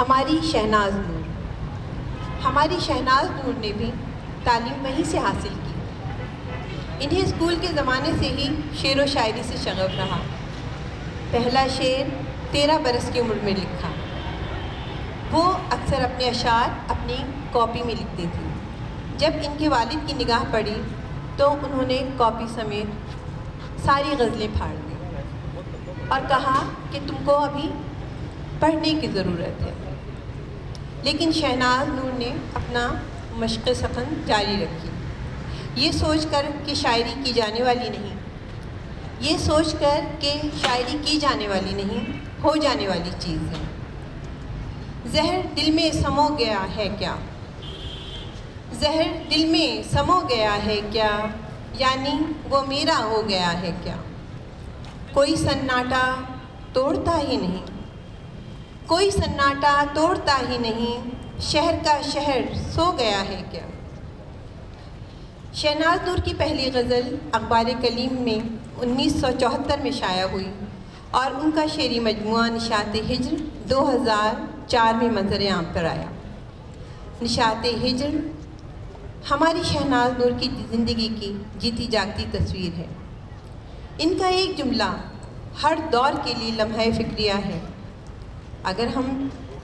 ہماری شہناز نور نے بھی تعلیم وہیں سے حاصل کی۔ انہیں اسکول کے زمانے سے ہی شعر و شاعری سے شغف رہا۔ پہلا شعر 13 برس کی عمر میں لکھا۔ وہ اکثر اپنے اشعار اپنی کاپی میں لکھتی تھی۔ جب ان کے والد کی نگاہ پڑی تو انہوں نے کاپی سمیت ساری غزلیں پھاڑ دیں اور کہا کہ تم کو ابھی پڑھنے کی ضرورت ہے۔ لیکن شہناز نور نے اپنا مشق سخن جاری رکھی، یہ سوچ کر کہ شاعری کی جانے والی نہیں، ہو جانے والی چیز ہے۔ زہر دل میں سمو گیا ہے کیا، یعنی وہ میرا ہو گیا ہے کیا، کوئی سناٹا توڑتا ہی نہیں، شہر کا شہر سو گیا ہے کیا۔ شہناز نور کی پہلی غزل اخبار کلیم میں 1974 میں شائع ہوئی اور ان کا شعری مجموعہ نشاط ہجر 2004 میں منظر عام پر آیا۔ نشاط ہجر ہماری شہناز نور کی زندگی کی جیتی جاگتی تصویر ہے۔ ان کا ایک جملہ ہر دور کے لیے لمحہ فکریہ ہے۔ اگر ہم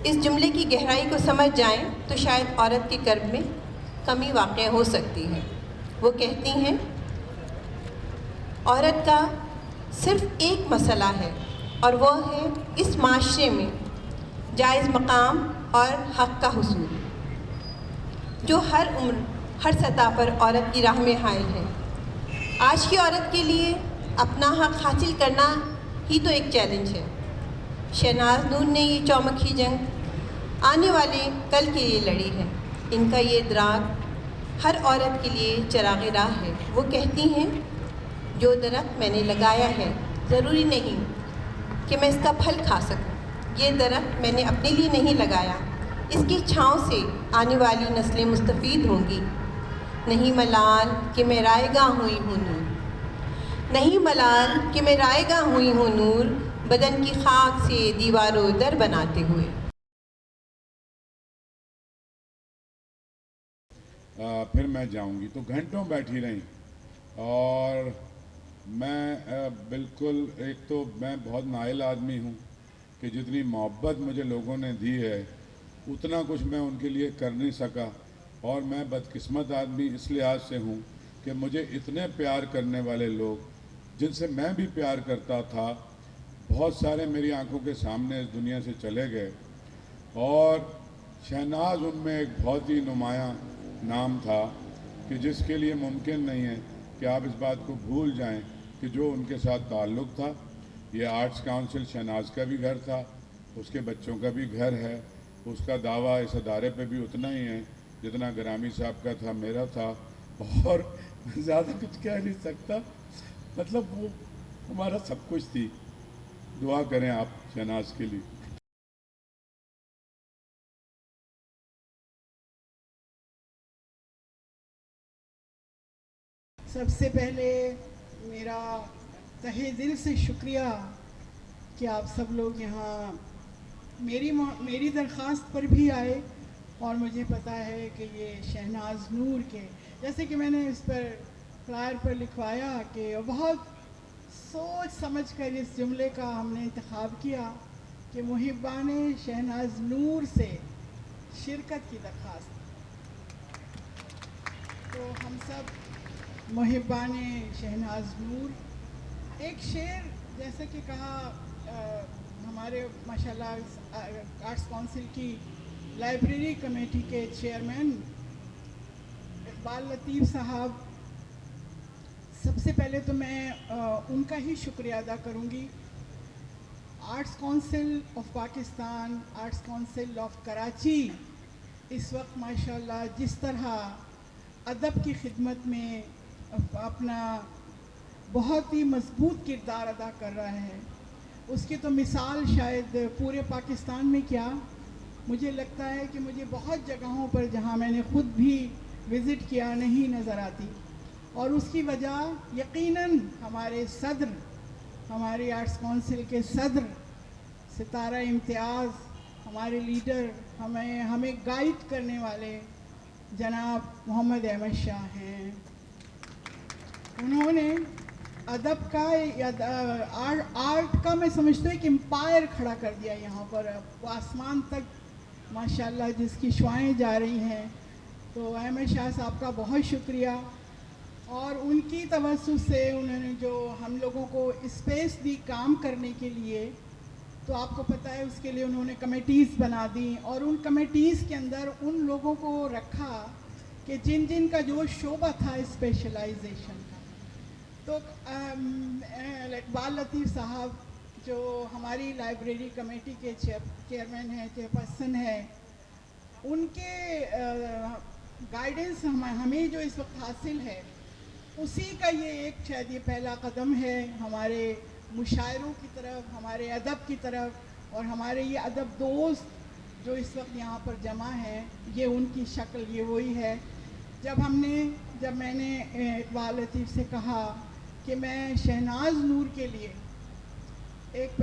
اس جملے کی گہرائی کو سمجھ جائیں تو شاید عورت کے کرب میں کمی واقع ہو سکتی ہے۔ وہ کہتی ہیں، عورت کا صرف ایک مسئلہ ہے اور وہ ہے اس معاشرے میں جائز مقام اور حق کا حصول، جو ہر عمر ہر سطح پر عورت کی راہ میں حائل ہے۔ آج کی عورت کے لیے اپنا حق حاصل کرنا ہی تو ایک چیلنج ہے۔ شہناز نور نے یہ چومکھی جنگ آنے والے کل کے لیے لڑی ہے۔ ان کا یہ ادراک ہر عورت کے لیے چراغ راہ ہے۔ وہ کہتی ہیں، جو درخت میں نے لگایا ہے ضروری نہیں کہ میں اس کا پھل کھا سکوں۔ یہ درخت میں نے اپنے لیے نہیں لگایا، اس کی چھاؤں سے آنے والی نسلیں مستفید ہوں گی۔ نہیں ملال کہ میں رائے گاہ ہوئی ہوں نور، بدن کی خاک سے دیوار و در بناتے ہوئے۔ پھر میں جاؤں گی تو گھنٹوں بیٹھی رہیں، اور میں بالکل، ایک تو میں بہت نائل آدمی ہوں کہ جتنی محبت مجھے لوگوں نے دی ہے اتنا کچھ میں ان کے لیے کر نہیں سکا، اور میں بدقسمت آدمی اس لحاظ سے ہوں کہ مجھے اتنے پیار کرنے والے لوگ جن سے میں بھی پیار کرتا تھا، بہت سارے میری آنکھوں کے سامنے اس دنیا سے چلے گئے، اور شہناز ان میں ایک بہت ہی نمایاں نام تھا کہ جس کے لیے ممکن نہیں ہے کہ آپ اس بات کو بھول جائیں کہ جو ان کے ساتھ تعلق تھا، یہ آرٹس کونسل شہناز کا بھی گھر تھا، اس کے بچوں کا بھی گھر ہے، اس کا دعویٰ اس ادارے پہ بھی اتنا ہی ہے جتنا گرامی صاحب کا تھا، میرا تھا، اور زیادہ کچھ کہہ نہیں سکتا۔ مطلب وہ ہمارا سب کچھ تھی۔ دعا کریں آپ شہناز کے لیے۔ سب سے پہلے میرا تہہ دل سے شکریہ کہ آپ سب لوگ یہاں میری درخواست پر بھی آئے، اور مجھے پتہ ہے کہ یہ شہناز نور کے، جیسے کہ میں نے اس پر فلائر پر لکھوایا کہ بہت سوچ سمجھ کر اس جملے کا ہم نے انتخاب کیا کہ محبان شہناز نور سے شرکت کی درخواست۔ تو ہم سب محبان شہناز نور، ایک شعر جیسے کہ کہا ہمارے ماشاءاللہ آرٹس کونسل کی لائبریری کمیٹی کے چیئرمین اقبال لطیف صاحب، سب سے پہلے تو میں ان کا ہی شکریہ ادا کروں گی۔ Arts council of Pakistan, arts council of Karachi اس وقت ماشاءاللہ جس طرح ادب کی خدمت میں اپنا بہت ہی مضبوط کردار ادا کر رہا ہے، اس کی تو مثال شاید پورے پاکستان میں کیا، مجھے لگتا ہے کہ مجھے بہت جگہوں پر جہاں میں نے خود بھی وزٹ کیا نہیں نظر آتی، اور اس کی وجہ یقیناً ہمارے صدر، ہماری آرٹس کونسل کے صدر ستارہ امتیاز ہمارے لیڈر ہمیں گائیڈ کرنے والے جناب محمد احمد شاہ ہیں. انہوں نے ادب کا آرٹ کا میں سمجھتا ہوں کہ امپائر کھڑا کر دیا یہاں پر. آسمان تک ماشاءاللہ جس کی شعائیں جا رہی ہیں. تو احمد شاہ صاحب کا بہت شکریہ. اور ان کی توسط سے انہوں نے جو ہم لوگوں کو اسپیس دی کام کرنے کے لیے, تو آپ کو پتہ ہے اس کے لیے انہوں نے کمیٹیز بنا دیں, اور ان کمیٹیز کے اندر ان لوگوں کو رکھا کہ جن کا جو شعبہ تھا اسپیشلائزیشن کا. تو اقبال لطیف صاحب جو ہماری لائبریری کمیٹی کے چیئرمین ہیں, چیئرپرسن ہیں, ان کے گائیڈنس ہمیں جو اس وقت حاصل ہے, اسی کا یہ ایک شاید یہ پہلا قدم ہے ہمارے مشاعروں کی طرف, ہمارے ادب کی طرف. اور ہمارے یہ ادب دوست جو اس وقت یہاں پر جمع ہیں, یہ ان کی شکل یہ وہی ہے. جب میں نے اقبال لطیف سے کہا کہ میں شہناز نور کے لیے ایک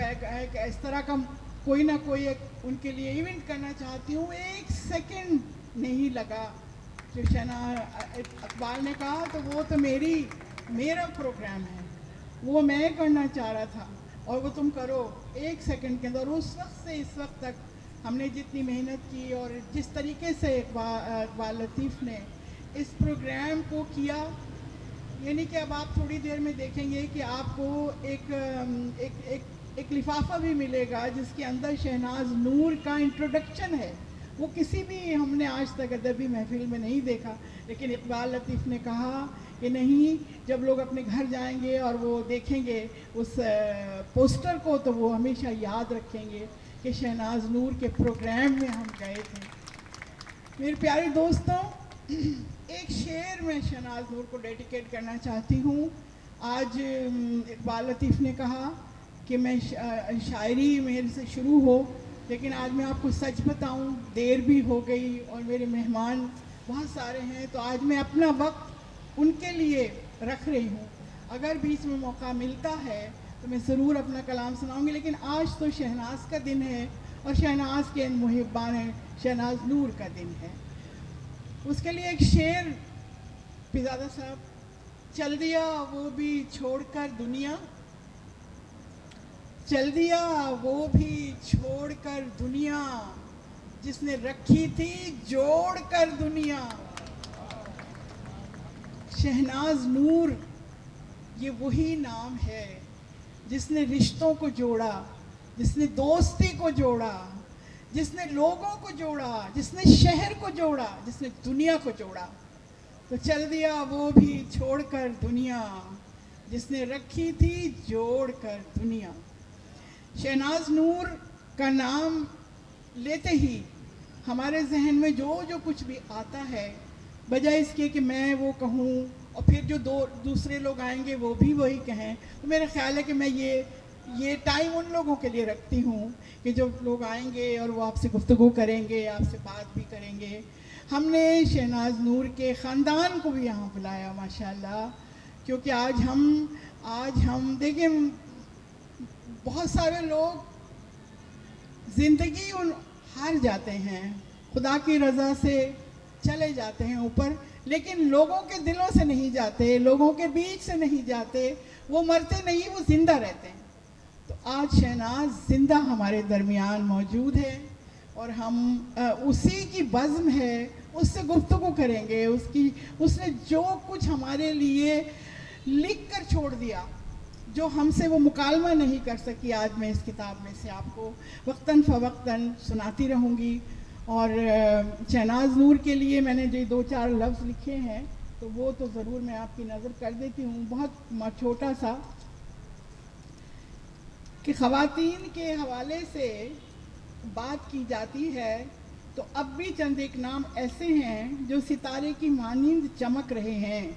اس طرح کا کوئی نہ کوئی ایک ان کے لیے ایونٹ کرنا چاہتی ہوں, ایک سیکنڈ نہیں لگا جو اقبال نے کہا تو وہ تو میرا پروگرام ہے, وہ میں کرنا چاہ رہا تھا اور وہ تم کرو ایک سیکنڈ کے اندر. اس وقت سے اس وقت تک ہم نے جتنی محنت کی اور جس طریقے سے اقبال لطیف نے اس پروگرام کو کیا, یعنی کہ اب آپ تھوڑی دیر میں دیکھیں گے کہ آپ کو ایک لفافہ بھی ملے گا جس کے اندر شہناز نور کا انٹروڈکشن ہے. وہ کسی بھی ہم نے آج تک ادبی محفل میں نہیں دیکھا, لیکن اقبال لطیف نے کہا کہ نہیں, جب لوگ اپنے گھر جائیں گے اور وہ دیکھیں گے اس پوسٹر کو تو وہ ہمیشہ یاد رکھیں گے کہ شہناز نور کے پروگرام میں ہم گئے تھے. میرے پیارے دوستوں, ایک شعر میں شہناز نور کو ڈیڈیکیٹ کرنا چاہتی ہوں. آج اقبال لطیف نے کہا کہ میں شاعری میرے سے شروع ہو, لیکن آج میں آپ کو سچ بتاؤں دیر بھی ہو گئی اور میرے مہمان بہت سارے ہیں, تو آج میں اپنا وقت ان کے لیے رکھ رہی ہوں. اگر بیچ میں موقع ملتا ہے تو میں ضرور اپنا کلام سناؤں گی, لیکن آج تو شہناز کا دن ہے اور شہناز کے محبان شہناز نور کا دن ہے. اس کے لیے ایک شعر پیزادہ صاحب. چل دیا وہ بھی چھوڑ کر دنیا, چل دیا وہ بھی چھوڑ کر دنیا, جس نے رکھی تھی جوڑ کر دنیا. شہناز نور یہ وہی نام ہے جس نے رشتوں کو جوڑا, جس نے دوستی کو جوڑا, جس نے لوگوں کو جوڑا, جس نے شہر کو جوڑا, جس نے دنیا کو جوڑا. تو چل دیا وہ بھی چھوڑ کر دنیا, جس نے رکھی تھی جوڑ کر دنیا. شہناز نور کا نام لیتے ہی ہمارے ذہن میں جو کچھ بھی آتا ہے, بجائے اس کے کہ میں وہ کہوں اور پھر جو دوسرے لوگ آئیں گے وہ بھی وہی کہیں, تو میرا خیال ہے کہ میں یہ ٹائم ان لوگوں کے لیے رکھتی ہوں کہ جو لوگ آئیں گے اور وہ آپ سے گفتگو کریں گے, آپ سے بات بھی کریں گے. ہم نے شہناز نور کے خاندان کو بھی یہاں بلایا ماشاءاللہ, کیونکہ آج ہم دیکھیں بہت سارے لوگ زندگی ہار جاتے ہیں, خدا کی رضا سے چلے جاتے ہیں اوپر, لیکن لوگوں کے دلوں سے نہیں جاتے, لوگوں کے بیچ سے نہیں جاتے, وہ مرتے نہیں, وہ زندہ رہتے ہیں. تو آج شہناز زندہ ہمارے درمیان موجود ہے اور ہم اسی کی بزم ہے, اس سے گفتگو کریں گے. اس نے جو کچھ ہمارے لیے لکھ کر چھوڑ دیا, جو ہم سے وہ مکالمہ نہیں کر سکی, آج میں اس کتاب میں سے آپ کو وقتاً فوقتاً سناتی رہوں گی. اور شہناز نور کے لیے میں نے جو 2-4 لفظ لکھے ہیں تو وہ تو ضرور میں آپ کی نظر کر دیتی ہوں. بہت چھوٹا سا کہ خواتین کے حوالے سے بات کی جاتی ہے تو اب بھی چند ایک نام ایسے ہیں جو ستارے کی مانند چمک رہے ہیں.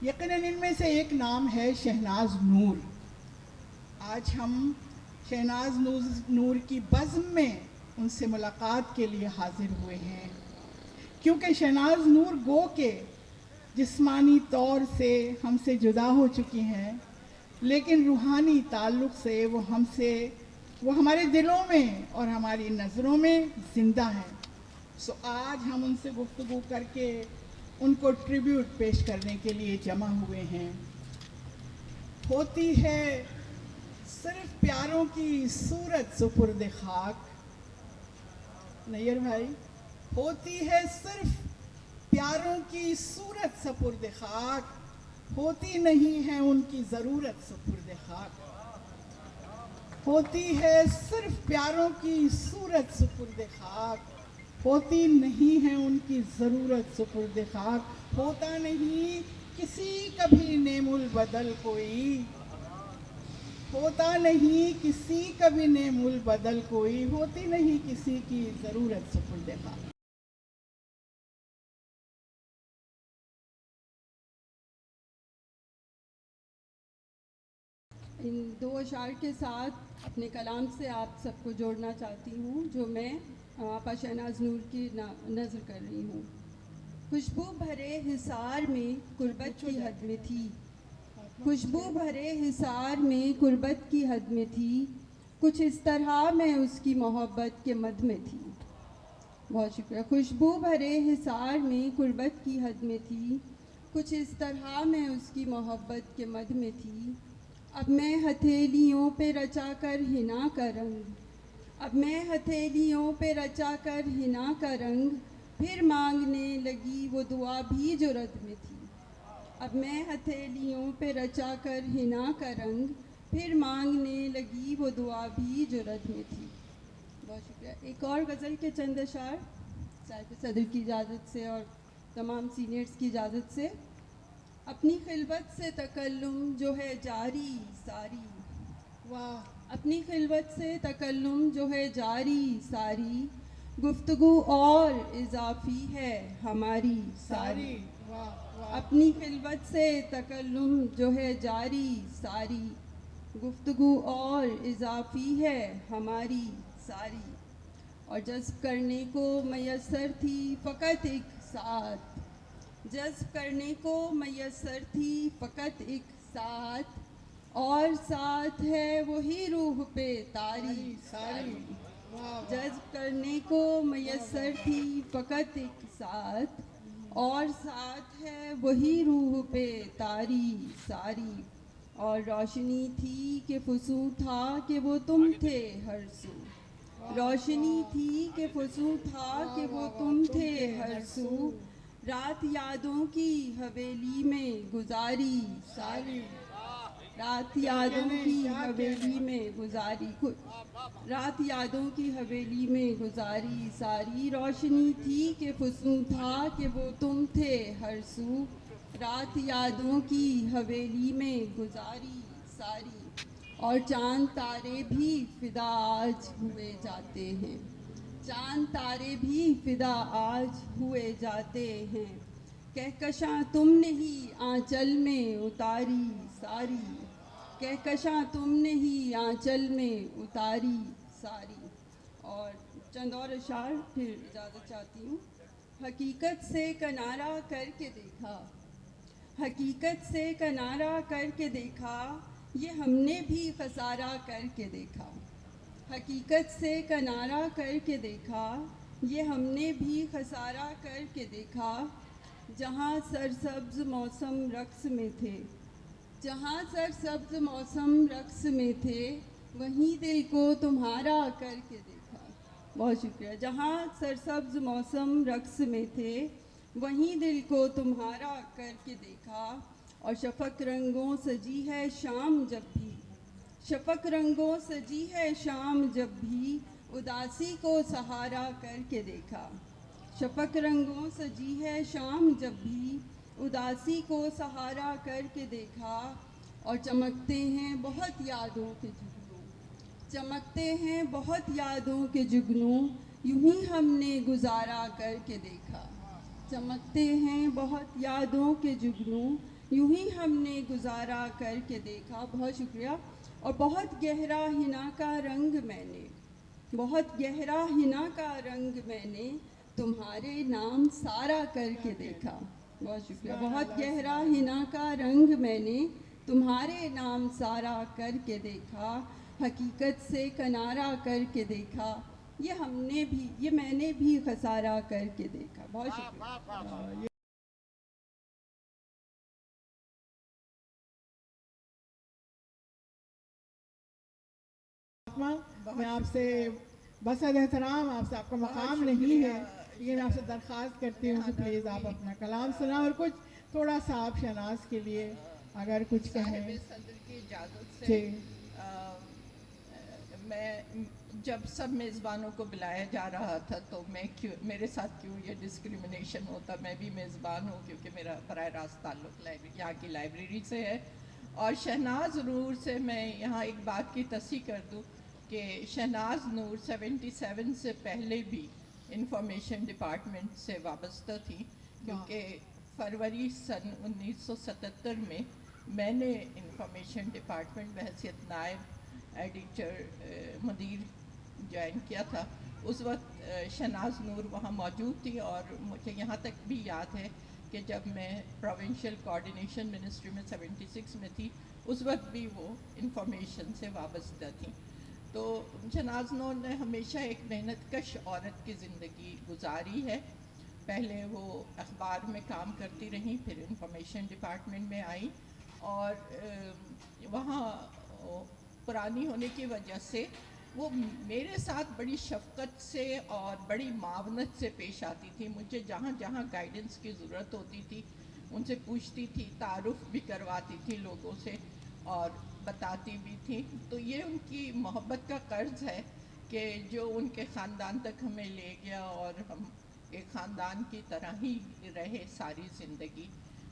یقیناً ان میں سے ایک نام ہے شہناز نور. آج ہم شہناز نور کی بزم میں ان سے ملاقات کے لیے حاضر ہوئے ہیں, کیونکہ شہناز نور گو کے جسمانی طور سے ہم سے جدا ہو چکی ہیں, لیکن روحانی تعلق سے وہ ہم سے وہ ہمارے دلوں میں اور ہماری نظروں میں زندہ ہیں. سو آج ہم ان سے گفتگو کر کے ان کو ٹریبیوٹ پیش کرنے کے لیے جمع ہوئے ہیں. ہوتی ہے صرف پیاروں کی صورت سپرد خاک. نیر بھائی, ہوتی ہے صرف پیاروں کی صورت سپرد خاک, ہوتی نہیں ہے ان کی ضرورت سپرد خاک. ہوتی ہے صرف پیاروں کی صورت سپرد خاک, ہوتی نہیں ہے ان کی ضرورت سپرد خاک. ہوتا نہیں کسی کبھی نعم البدل کوئی, ہوتا نہیں کسی کبھی نعم البدل کوئی, ہوتی نہیں کسی کی ضرورت سپرد خاک. ان دو اشعار کے ساتھ اپنے کلام سے آپ سب کو جوڑنا چاہتی ہوں, جو میں آپا شہناز نور کی نظر کر رہی ہوں. خوشبو بھرے حصار میں قربت کی حد میں تھی, خوشبو بھرے حصار میں قربت کی حد میں تھی, کچھ اس طرح میں اس کی محبت کے مد میں تھی. بہت شکریہ. خوشبو بھرے حصار میں قربت کی حد میں تھی, کچھ اس طرح میں اس کی محبت کے مد میں تھی. اب میں ہتھیلیوں پہ رچا کر حنا کا رنگ, اب میں ہتھیلیوں پہ رچا کر حنا کا رنگ, پھر مانگنے لگی وہ دعا بھی جو رد میں تھی. اب میں ہتھیلیوں پہ رچا کر حنا کا رنگ, پھر مانگنے لگی وہ دعا بھی جو رد میں تھی. بہت شکریہ. ایک اور غزل کے چند اشعار صاحب صدر کی اجازت سے اور تمام سینئرز کی اجازت سے. اپنی خلوت سے تکلم جو ہے جاری ساری, واہ, اپنی خلوت سے تکلم جو ہے جاری ساری, گفتگو اور اضافی ہے ہماری ساری. واہ واہ, اپنی خلوت سے تکلم جو ہے جاری ساری, گفتگو اور اضافی ہے ہماری ساری. اور جذب کرنے کو میسر تھی فقط ایک ساتھ, جذب کرنے کو میسر تھی فقط ایک ساتھ, اور ساتھ ہے وہی روح پہ تاری ساری. جذب کرنے کو میسر تھی فقط ایک ساتھ, اور ساتھ ہے وہی روح پہ تاری ساری. اور روشنی تھی کہ فسوں تھا کہ وہ تم تھے ہر سو, روشنی تھی کہ فسوں تھا کہ وہ تم تھے ہر سو, رات یادوں کی حویلی میں گزاری ساری. رات یادوں کی حویلی میں گزاری, رات یادوں کی حویلی میں گزاری ساری. روشنی تھی کہ فسوں تھا کہ وہ تم تھے ہر سو, رات یادوں کی حویلی میں گزاری ساری. اور چاند تارے بھی فدا آج ہوئے جاتے ہیں, چاند تارے بھی فدا آج ہوئے جاتے ہیں, کہکشاں تم نے ہی آنچل میں اتاری ساری, کہکشاں تم نے ہی آنچل میں اتاری ساری. اور چند اور اشعار پھر اجازت چاہتی ہوں. حقیقت سے کنارہ کر کے دیکھا, حقیقت سے کنارہ کر کے دیکھا, یہ ہم نے بھی خسارہ کر کے دیکھا. حقیقت سے کنارہ کر کے دیکھا, یہ ہم نے بھی خسارہ کر کے دیکھا. جہاں سرسبز موسم رقص میں تھے, جہاں سرسبز موسم رقص میں تھے, وہیں دل کو تمہارا کر کے دیکھا. بہت شکریہ. جہاں سرسبز موسم رقص میں تھے, وہیں دل کو تمہارا کر کے دیکھا. اور شفق رنگوں سجی ہے شام جب بھی, شفق رنگوں سجی ہے شام جب بھی, اداسی کو سہارا کر کے دیکھا. شفق رنگوں سجی ہے شام جب بھی, اداسی کو سہارا کر کے دیکھا. اور چمکتے ہیں بہت یادوں کے جگنوں, چمکتے ہیں بہت یادوں کے جگنوں, یوں ہی ہم نے گزارا کر کے دیکھا. چمکتے ہیں بہت یادوں کے جگنوں, یوں ہی ہم نے گزارا کر کے دیکھا. بہت شکریہ. اور بہت گہرا حنا کا رنگ میں نے, بہت گہرا حنا کا رنگ میں نے, تمہارے نام سارا کر کے دیکھا. بہت شکریہ. بہت گہرا حنا کا رنگ میں نے, تمہارے نام سارا کر کے دیکھا. حقیقت سے کنارہ کر کے دیکھا، یہ میں نے بھی خسارہ کر کے دیکھا. بہت شکریہ. میں آپ سے بس احترام آپ سے، آپ کا مقام نہیں ہے، لیکن آپ سے درخواست کرتی ہوں کہ پلیز آپ اپنا کلام سنا اور کچھ تھوڑا سا آپ شہناز کے لیے اگر کچھ کہیں. صدر کی اجازت سے جی میں جب سب میزبانوں کو بلایا جا رہا تھا تو میرے ساتھ کیوں یہ ڈسکریمنیشن ہوتا. میں بھی میزبان ہوں کیونکہ میرا براہ راست تعلق یہاں کی لائبریری سے ہے. اور شہناز نور سے میں یہاں ایک بات کی تصحیح کر دوں کہ شہناز نور 77 سے پہلے بھی انفارمیشن ڈپارٹمنٹ سے وابستہ تھی، کیونکہ فروری سن 1977 میں نے انفارمیشن ڈپارٹمنٹ بحیثیت نائب ایڈیٹر مدیر جوائن کیا تھا. اس وقت شہناز نور وہاں موجود تھی، اور مجھے یہاں تک بھی یاد ہے کہ جب میں پروونشل کوآرڈینیشن منسٹری میں 76 میں تھی اس وقت بھی وہ انفارمیشن سے وابستہ تھیں. تو شہناز نور نے ہمیشہ ایک محنت کش عورت کی زندگی گزاری ہے. پہلے وہ اخبار میں کام کرتی رہیں، پھر انفارمیشن ڈپارٹمنٹ میں آئیں، اور وہاں پرانی ہونے کی وجہ سے وہ میرے ساتھ بڑی شفقت سے اور بڑی معاونت سے پیش آتی تھی. مجھے جہاں جہاں گائیڈنس کی ضرورت ہوتی تھی ان سے پوچھتی تھی، تعارف بھی کرواتی تھی لوگوں سے اور بتاتی بھی تھی. تو یہ ان کی محبت کا قرض ہے کہ جو ان کے خاندان تک ہمیں لے گیا، اور ہم ایک خاندان کی طرح ہی رہے ساری زندگی.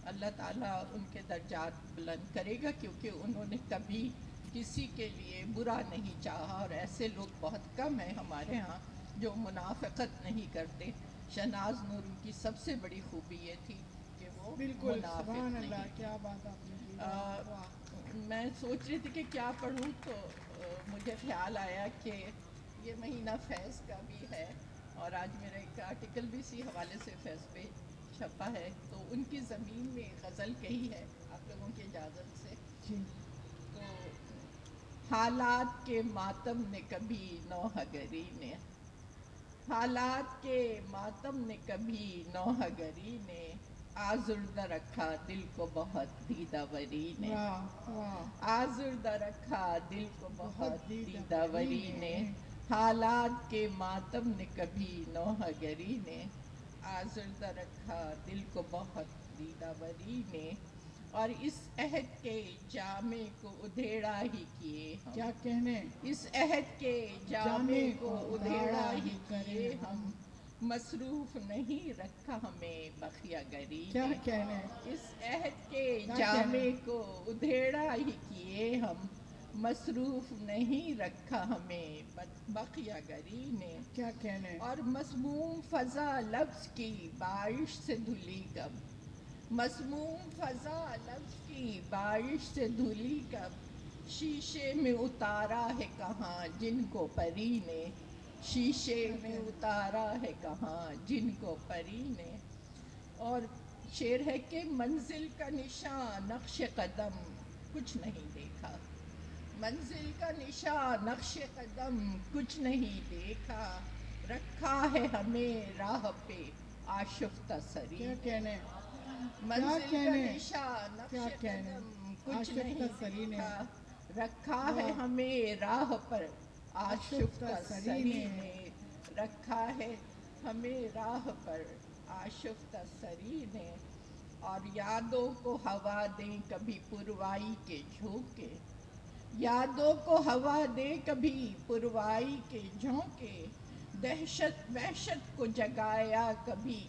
اللہ تعالیٰ ان کے درجات بلند کرے گا، کیونکہ انہوں نے کبھی کسی کے لیے برا نہیں چاہا، اور ایسے لوگ بہت کم ہیں ہمارے ہاں جو منافقت نہیں کرتے. شہناز نور کی سب سے بڑی خوبی یہ تھی کہ وہ بالکل منافق سبحان نہیں. اللہ، کیا بات آپ نے کی. میں سوچ رہی تھی کہ کیا پڑھوں، تو مجھے خیال آیا کہ یہ مہینہ فیض کا بھی ہے، اور آج میرا ایک آرٹیکل بھی اسی حوالے سے فیض پہ چھپا ہے، تو ان کی زمین میں غزل کہی ہے آپ لوگوں کی اجازت سے. جی تو حالات کے ماتم نے کبھی نوحہ گری نے، حالات کے ماتم نے کبھی نوحہ گری نے، آزردہ رکھا دل کو بہت دیدہ وری نے، واہ واہ، آزردہ رکھا دل کو بہت دیدہ وری نے، حالات کے ماتم نے کبھی نوحہ گری نے، آزردہ رکھا دل کو بہت دیدہ وری نے، اور اس عہد کے جامے کو ادھیڑا ہی کیے ہم، کیا کہنے، اس عہد کے جامے کو ادھیڑا ہی کیے ہم، مصروف نہیں رکھا ہمیں بخیہ گری کیا نے، کہنے، اس عہد کے جامے کو ادھیڑا ہی کیے ہم، مصروف نہیں رکھا ہمیں بخیہ گری نے، کیا کہنے. اور مسموم فضا لفظ کی بارش سے دھلی کب، مسموم فضا لفظ کی بارش سے دھلی کب، شیشے میں اتارا ہے کہاں جن کو پری نے، شیشے میں اتارا ہے کہاں جن کو پری نے. اور شعر ہے کہ منزل کا نشان نقش قدم کچھ نہیں دیکھا، منزل کا نشان نقش قدم کچھ نہیں دیکھا، رکھا ہے ہمیں راہ پہ آشفتہ سری کیا نے، کہنے، منزل کا کہنے، نشان نقش کیا کہنے، قدم کچھ آشفتہ نہیں سری نے، دیکھا، رکھا ہے ہمیں راہ پر آشفتہ سری نے، رکھا ہے ہمیں راہ پر آشفتہ سری نے. اور یادوں کو ہوا دیں کبھی پروائی کے جھونکے، یادوں کو ہوا دیں کبھی پروائی کے جھونکے، دہشت وحشت کو جگایا کبھی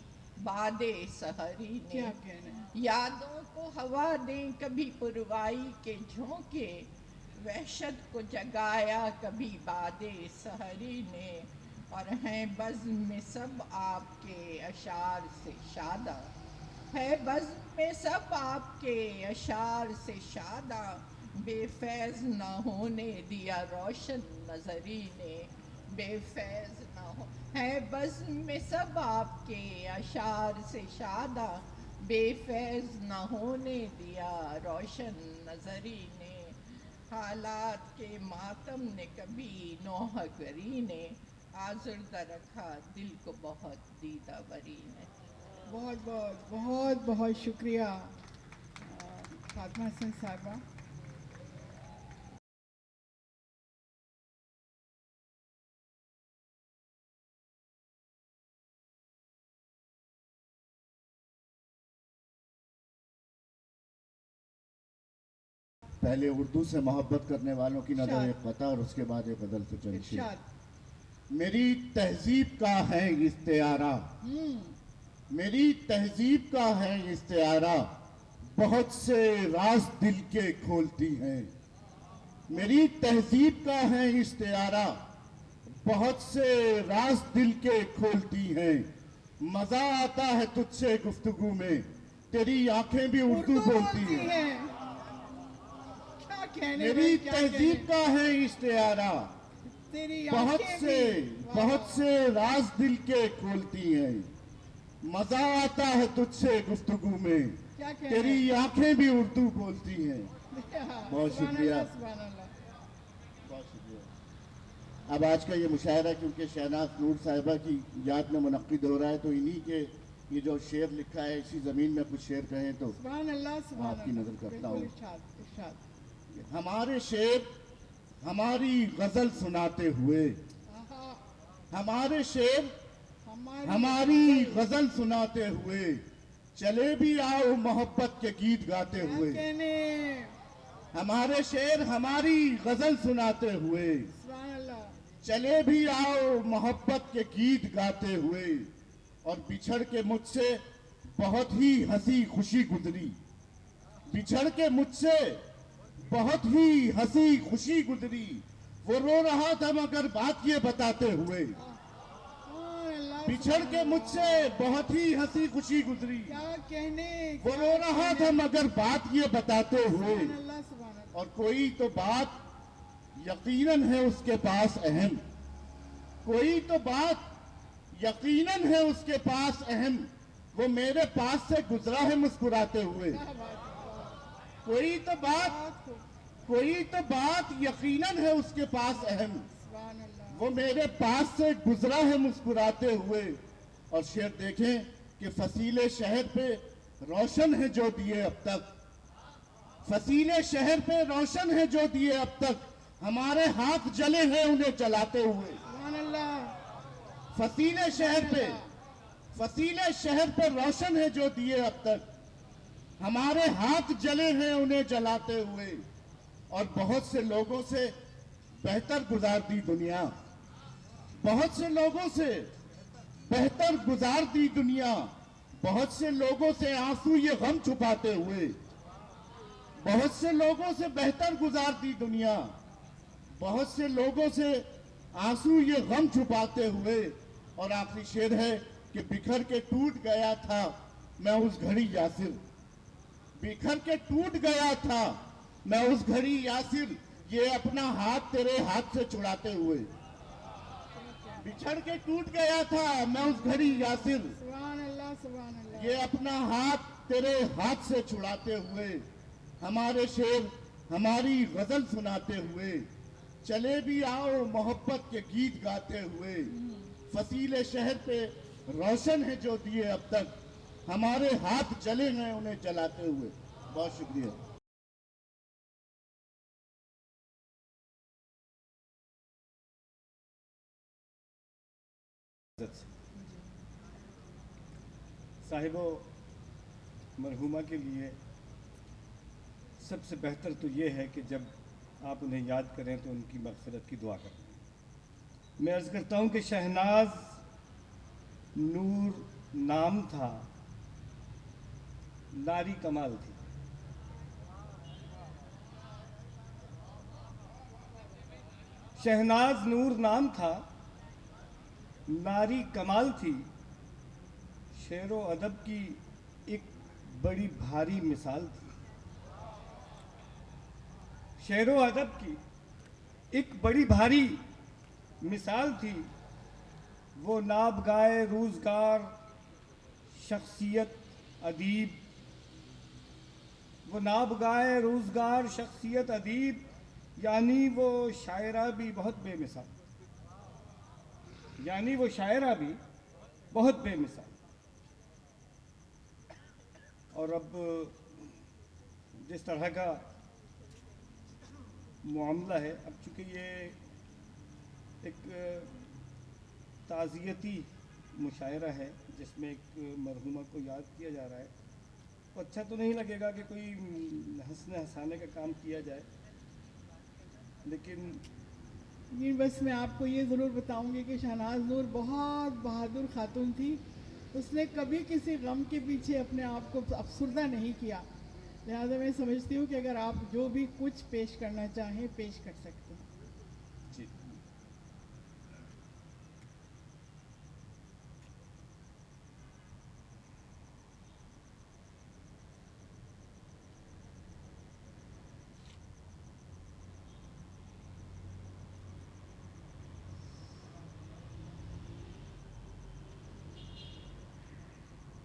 باد سحری نے، کیا کہنے، یادوں کو ہوا دیں کبھی پروائی کے جھونکے، وحشت کو جگایا کبھی باد سحری نے، اور ہیں بزم میں سب آپ کے اشعار سے شاداں، ہے بزم میں سب آپ کے اشعار سے شاداں، بے فیض نہ ہونے دیا روشن نظری نے، بے فیض نہ ہو، ہے بزم میں سب آپ کے اشعار سے شاداں، بے فیض نہ ہونے دیا روشن نظری نے. حالات کے ماتم نے کبھی نوحہ گری نے آزردہ رکھا دل کو بہت دیدہ بری نے. بہت بہت بہت بہت شکریہ فاطمہ حسن صاحبہ. پہلے اردو سے محبت کرنے والوں کی نظر ایک قطع اور اس کے بعد ایک غزل سے چلتی. میری تہذیب کا ہے استعارہ، میری تہذیب کا ہے استعارہ، بہت سے راز دل کے کھولتی ہیں. میری تہذیب کا ہے استعارہ، بہت سے راز دل کے کھولتی ہیں. مزہ آتا ہے تجھ سے گفتگو میں، تیری آنکھیں بھی اردو بولتی ہیں. میری تہذیب کا ہے استعارہ، بہت سے راز دل کے کھولتی ہیں. مزہ آتا ہے تجھ سے گفتگو میں، تیری آنکھیں بھی اردو بولتی ہیں. بہت شکریہ، بہت شکریہ. اب آج کا یہ مشاعرہ کیونکہ شہناز نور صاحبہ کی یاد میں منعقد ہو رہا ہے تو انہی کے یہ جو شعر لکھا ہے اسی زمین میں کچھ شعر کہیں تو آپ کی نظر کرتا ہوں. ہمارے شعر ہماری غزل سناتے ہوئے، ہمارے شعر ہماری غزل سناتے ہوئے، چلے بھی آؤ محبت کے گیت گاتے ہوئے. ہمارے شعر ہماری غزل سناتے ہوئے، چلے بھی آؤ محبت کے گیت گاتے ہوئے. اور بچھڑ کے مجھ سے بہت ہی ہنسی خوشی گزری، بچھڑ کے مجھ سے بہت ہی ہنسی خوشی گزری. وہ رو رہا تھا مگر بات یہ بتاتے ہوئے، بچھڑ کے مجھ سے بہت ہی ہنسی خوشی گزری. وہ رو رہا تھا مگر بات یہ بتاتے ہوئے. اور کوئی تو بات یقیناً ہے اس کے پاس اہم، کوئی تو بات یقیناً ہے اس کے پاس اہم، وہ میرے پاس سے گزرا ہے مسکراتے ہوئے. کوئی تو بات یقیناً ہے اس کے پاس اہم، وہ میرے پاس سے گزرا ہے مسکراتے ہوئے. اور شعر دیکھیں کہ فصیل شہر پہ روشن ہے جو دیے اب تک، فصیل شہر پہ روشن ہے جو دیے اب تک، ہمارے ہاتھ جلے ہیں انہیں جلاتے ہوئے. فصیل شہر پہ روشن ہے جو دیے اب تک، ہمارے ہاتھ جلے ہیں انہیں جلاتے ہوئے. اور بہت سے لوگوں سے بہتر گزارتی دنیا، بہت سے لوگوں سے بہتر گزارتی دنیا، بہت سے لوگوں سے آنسو یہ غم چھپاتے ہوئے. بہت سے لوگوں سے بہتر گزارتی دنیا، بہت سے لوگوں سے آنسو یہ غم چھپاتے ہوئے. اور آخری شعر ہے کہ بکھر کے ٹوٹ گیا تھا میں اس گھڑی یاسر، بکھر کے ٹوٹ گیا تھا میں اس گھڑی یاسر، یہ اپنا ہاتھ تیرے ہاتھ سے چھڑاتے ہوئے. بچھڑ کے ٹوٹ گیا تھا میں اس گھڑی یاسر، یہ اپنا ہاتھ تیرے ہاتھ سے چھڑاتے ہوئے. ہمارے شعر ہماری غزل سناتے ہوئے، چلے بھی آؤ محبت کے گیت گاتے ہوئے. فصیل شہر پہ روشن ہے جو دیے اب تک، ہمارے ہاتھ جلے ہیں انہیں جلاتے ہوئے. بہت شکریہ. صاحبو، مرحومہ کے لیے سب سے بہتر تو یہ ہے کہ جب آپ انہیں یاد کریں تو ان کی مغفرت کی دعا کریں. میں عرض کرتا ہوں کہ شہناز نور نام تھا، ناری کمال تھی. شہناز نور نام تھا، ناری کمال تھی. شعر و ادب کی ایک بڑی بھاری مثال تھی. شعر و ادب کی ایک بڑی بھاری مثال تھی. وہ نابگائے روزگار شخصیت ادیب، وہ نابگائے روزگار شخصیت ادیب، یعنی وہ شاعرہ بھی بہت بے مثال، یعنی وہ شاعرہ بھی بہت بے مثال. اور اب جس طرح کا معاملہ ہے، اب چونکہ یہ ایک تعزیتی مشاعرہ ہے جس میں ایک مرحومہ کو یاد کیا جا رہا ہے، تو اچھا تو نہیں لگے گا کہ کوئی ہنسنے ہنسانے کا کام کیا جائے، لیکن یہ بس میں آپ کو یہ ضرور بتاؤں گی کہ شہناز نور بہت بہادر خاتون تھی. اس نے کبھی کسی غم کے پیچھے اپنے آپ کو افسردہ نہیں کیا. لہٰذا میں سمجھتی ہوں کہ اگر آپ جو بھی کچھ پیش کرنا چاہیں پیش کر سکتے ہیں. جی.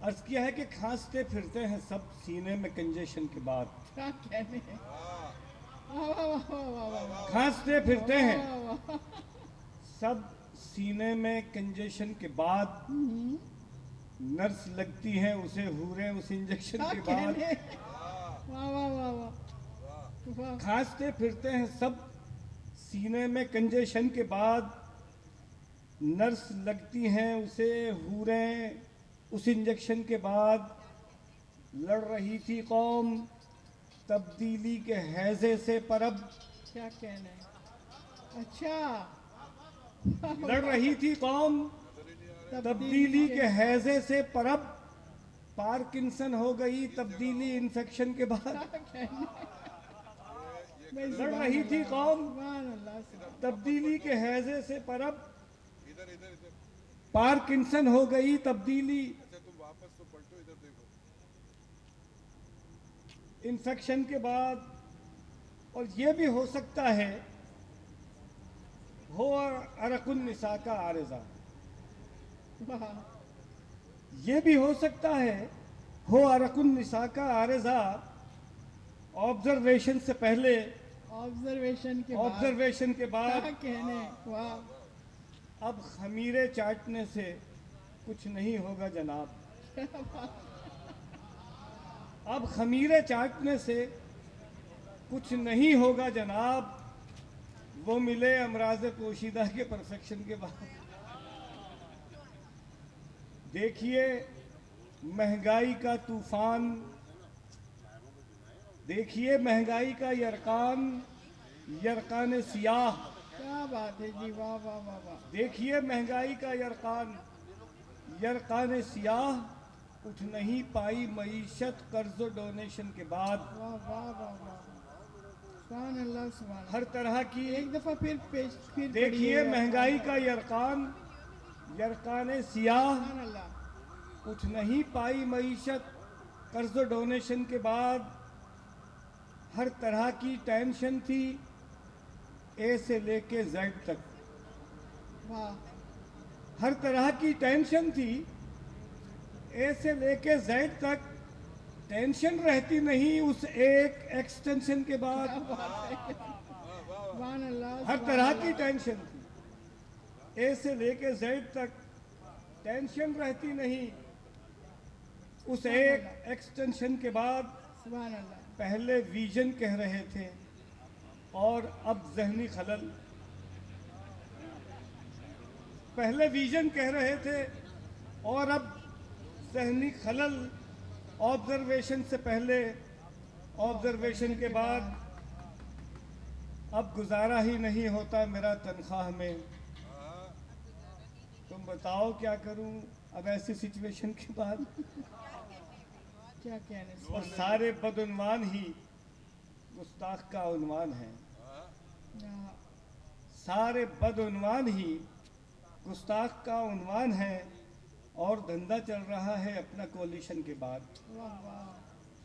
عرض کیا ہے کہ کھانستے پھرتے ہیں سب سینے میں کنجیشن کے بعد. کیا کہنے ہیں. واہ واہ واہ واہ واہ واہ. کھانستے پھرتے ہیں واہ واہ. سب سینے میں کنجیشن کے بعد، نرس لگتی ہیں اسے حوریں اس انجیکشن کیا کے بعد. کہنے ہیں. واہ واہ واہ واہ. واہ. کھانستے پھرتے ہیں سب سینے میں کنجیشن کے بعد، نرس لگتی ہیں اسے حوریں اس انجیکشن کے بعد. لڑ رہی تھی قوم تبدیلی کے ہیضے سے پرب، کیا کہنے ہیں. اچھا. لڑ رہی تھی قوم تبدیلی کے ہیضے سے پرب، پارکنسن ہو گئی تبدیلی انفیکشن کے بعد. کیا کہنے ہیں. لڑ رہی تھی قوم سبحان اللہ. سبحان تبدیلی کے ہیضے سے پرب، پارکنسن ہو گئی تبدیلی انفیکشن کے بعد. اور یہ بھی ہو سکتا ہے ہو عرق النساء کا عارضہ، واہ. یہ بھی ہو سکتا ہے ہو عرق النساء کا عارضہ. آبزرویشن سے پہلے، آبزرویشن کے بعد. آبزرویشن کے بعد. کیا کہنے ہیں. واہ. اب خمیرے چاٹنے سے کچھ نہیں ہوگا جناب، اب خمیرے چاٹنے سے کچھ نہیں ہوگا جناب. وہ ملے امراض پوشیدہ کے پرفیکشن کے بعد. دیکھیے مہنگائی کا طوفان، دیکھیے مہنگائی کا یرقان، یرقان سیاہ. کیا بات ہے جی. واہ واہ واہ واہ. دیکھیے مہنگائی کا یرقان، یرقان سیاہ. اٹھ نہیں پائی معیشت قرض و ڈونیشن کے بعد. واہ واہ واہ واہ. سبحان اللہ. سبحان اللہ. ہر طرح کی. ایک دفعہ پھر دیکھیے پڑھیے. مہنگائی کا یرقان، یرقان سیاہ. سبحان اللہ. اٹھ نہیں پائی معیشت قرض و ڈونیشن کے بعد. ہر طرح کی ٹینشن تھی اے سے لے کے زیڈ تک. واہ. ہر طرح کی ٹینشن تھی اے سے لے کے زیڈ تک. ٹینشن رہتی نہیں اس ایک ایکسٹینشن کے بعد. سبحان اللہ. ہر طرح کی ٹینشن تھی اے سے لے کے زیڈ تک. ٹینشن رہتی نہیں اس ایک ایکسٹینشن کے بعد. سبحان اللہ. پہلے ویژن کہہ رہے تھے اور اب ذہنی خلل. پہلے ویژن کہہ رہے تھے اور اب ذہنی خلل. آبزرویشن سے پہلے، آبزرویشن کے بعد. اب گزارا ہی نہیں ہوتا میرا تنخواہ میں. تم بتاؤ کیا کروں اب ایسی سچویشن کے بعد. کیا کہنے. اور سارے بدعنوان ہی گستاخ کا عنوان ہے. سارے بدعنوان ہی گستاخ کا عنوان ہے. اور دھندا چل رہا ہے اپنا کولیشن کے بعد. واہ واہ.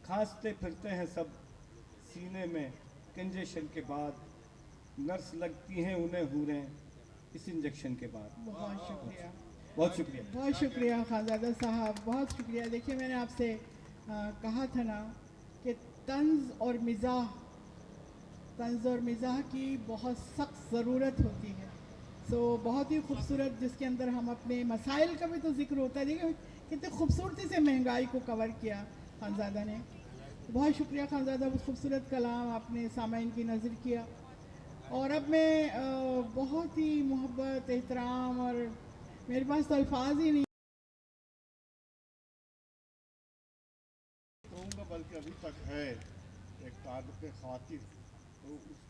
کھانستے پھرتے ہیں سب سینے میں کنجیشن کے بعد. نرس لگتی ہیں انہیں حوریں اس انجیکشن کے بعد. بہت شکریہ. بہت شکریہ. بہت شکریہ خانزادہ صاحب. بہت شکریہ. دیکھیے میں نے آپ سے کہا تھا نا کہ طنز اور مزاح طنز اور مزاح کی بہت سخت ضرورت ہوتی ہے. بہت ہی خوبصورت، جس کے اندر ہم اپنے مسائل کا بھی تو ذکر ہوتا ہے. دیکھیں کتنی خوبصورتی سے مہنگائی کو کور کیا خانزادہ نے. بہت شکریہ خانزادہ، بہت خوبصورت کلام آپ نے سامعین کی نظر کیا. اور اب میں بہت ہی محبت، احترام، اور میرے پاس تو الفاظ ہی نہیں کہوں گا، بلکہ ابھی تک ہے ایک تعلق خاطر، تو اس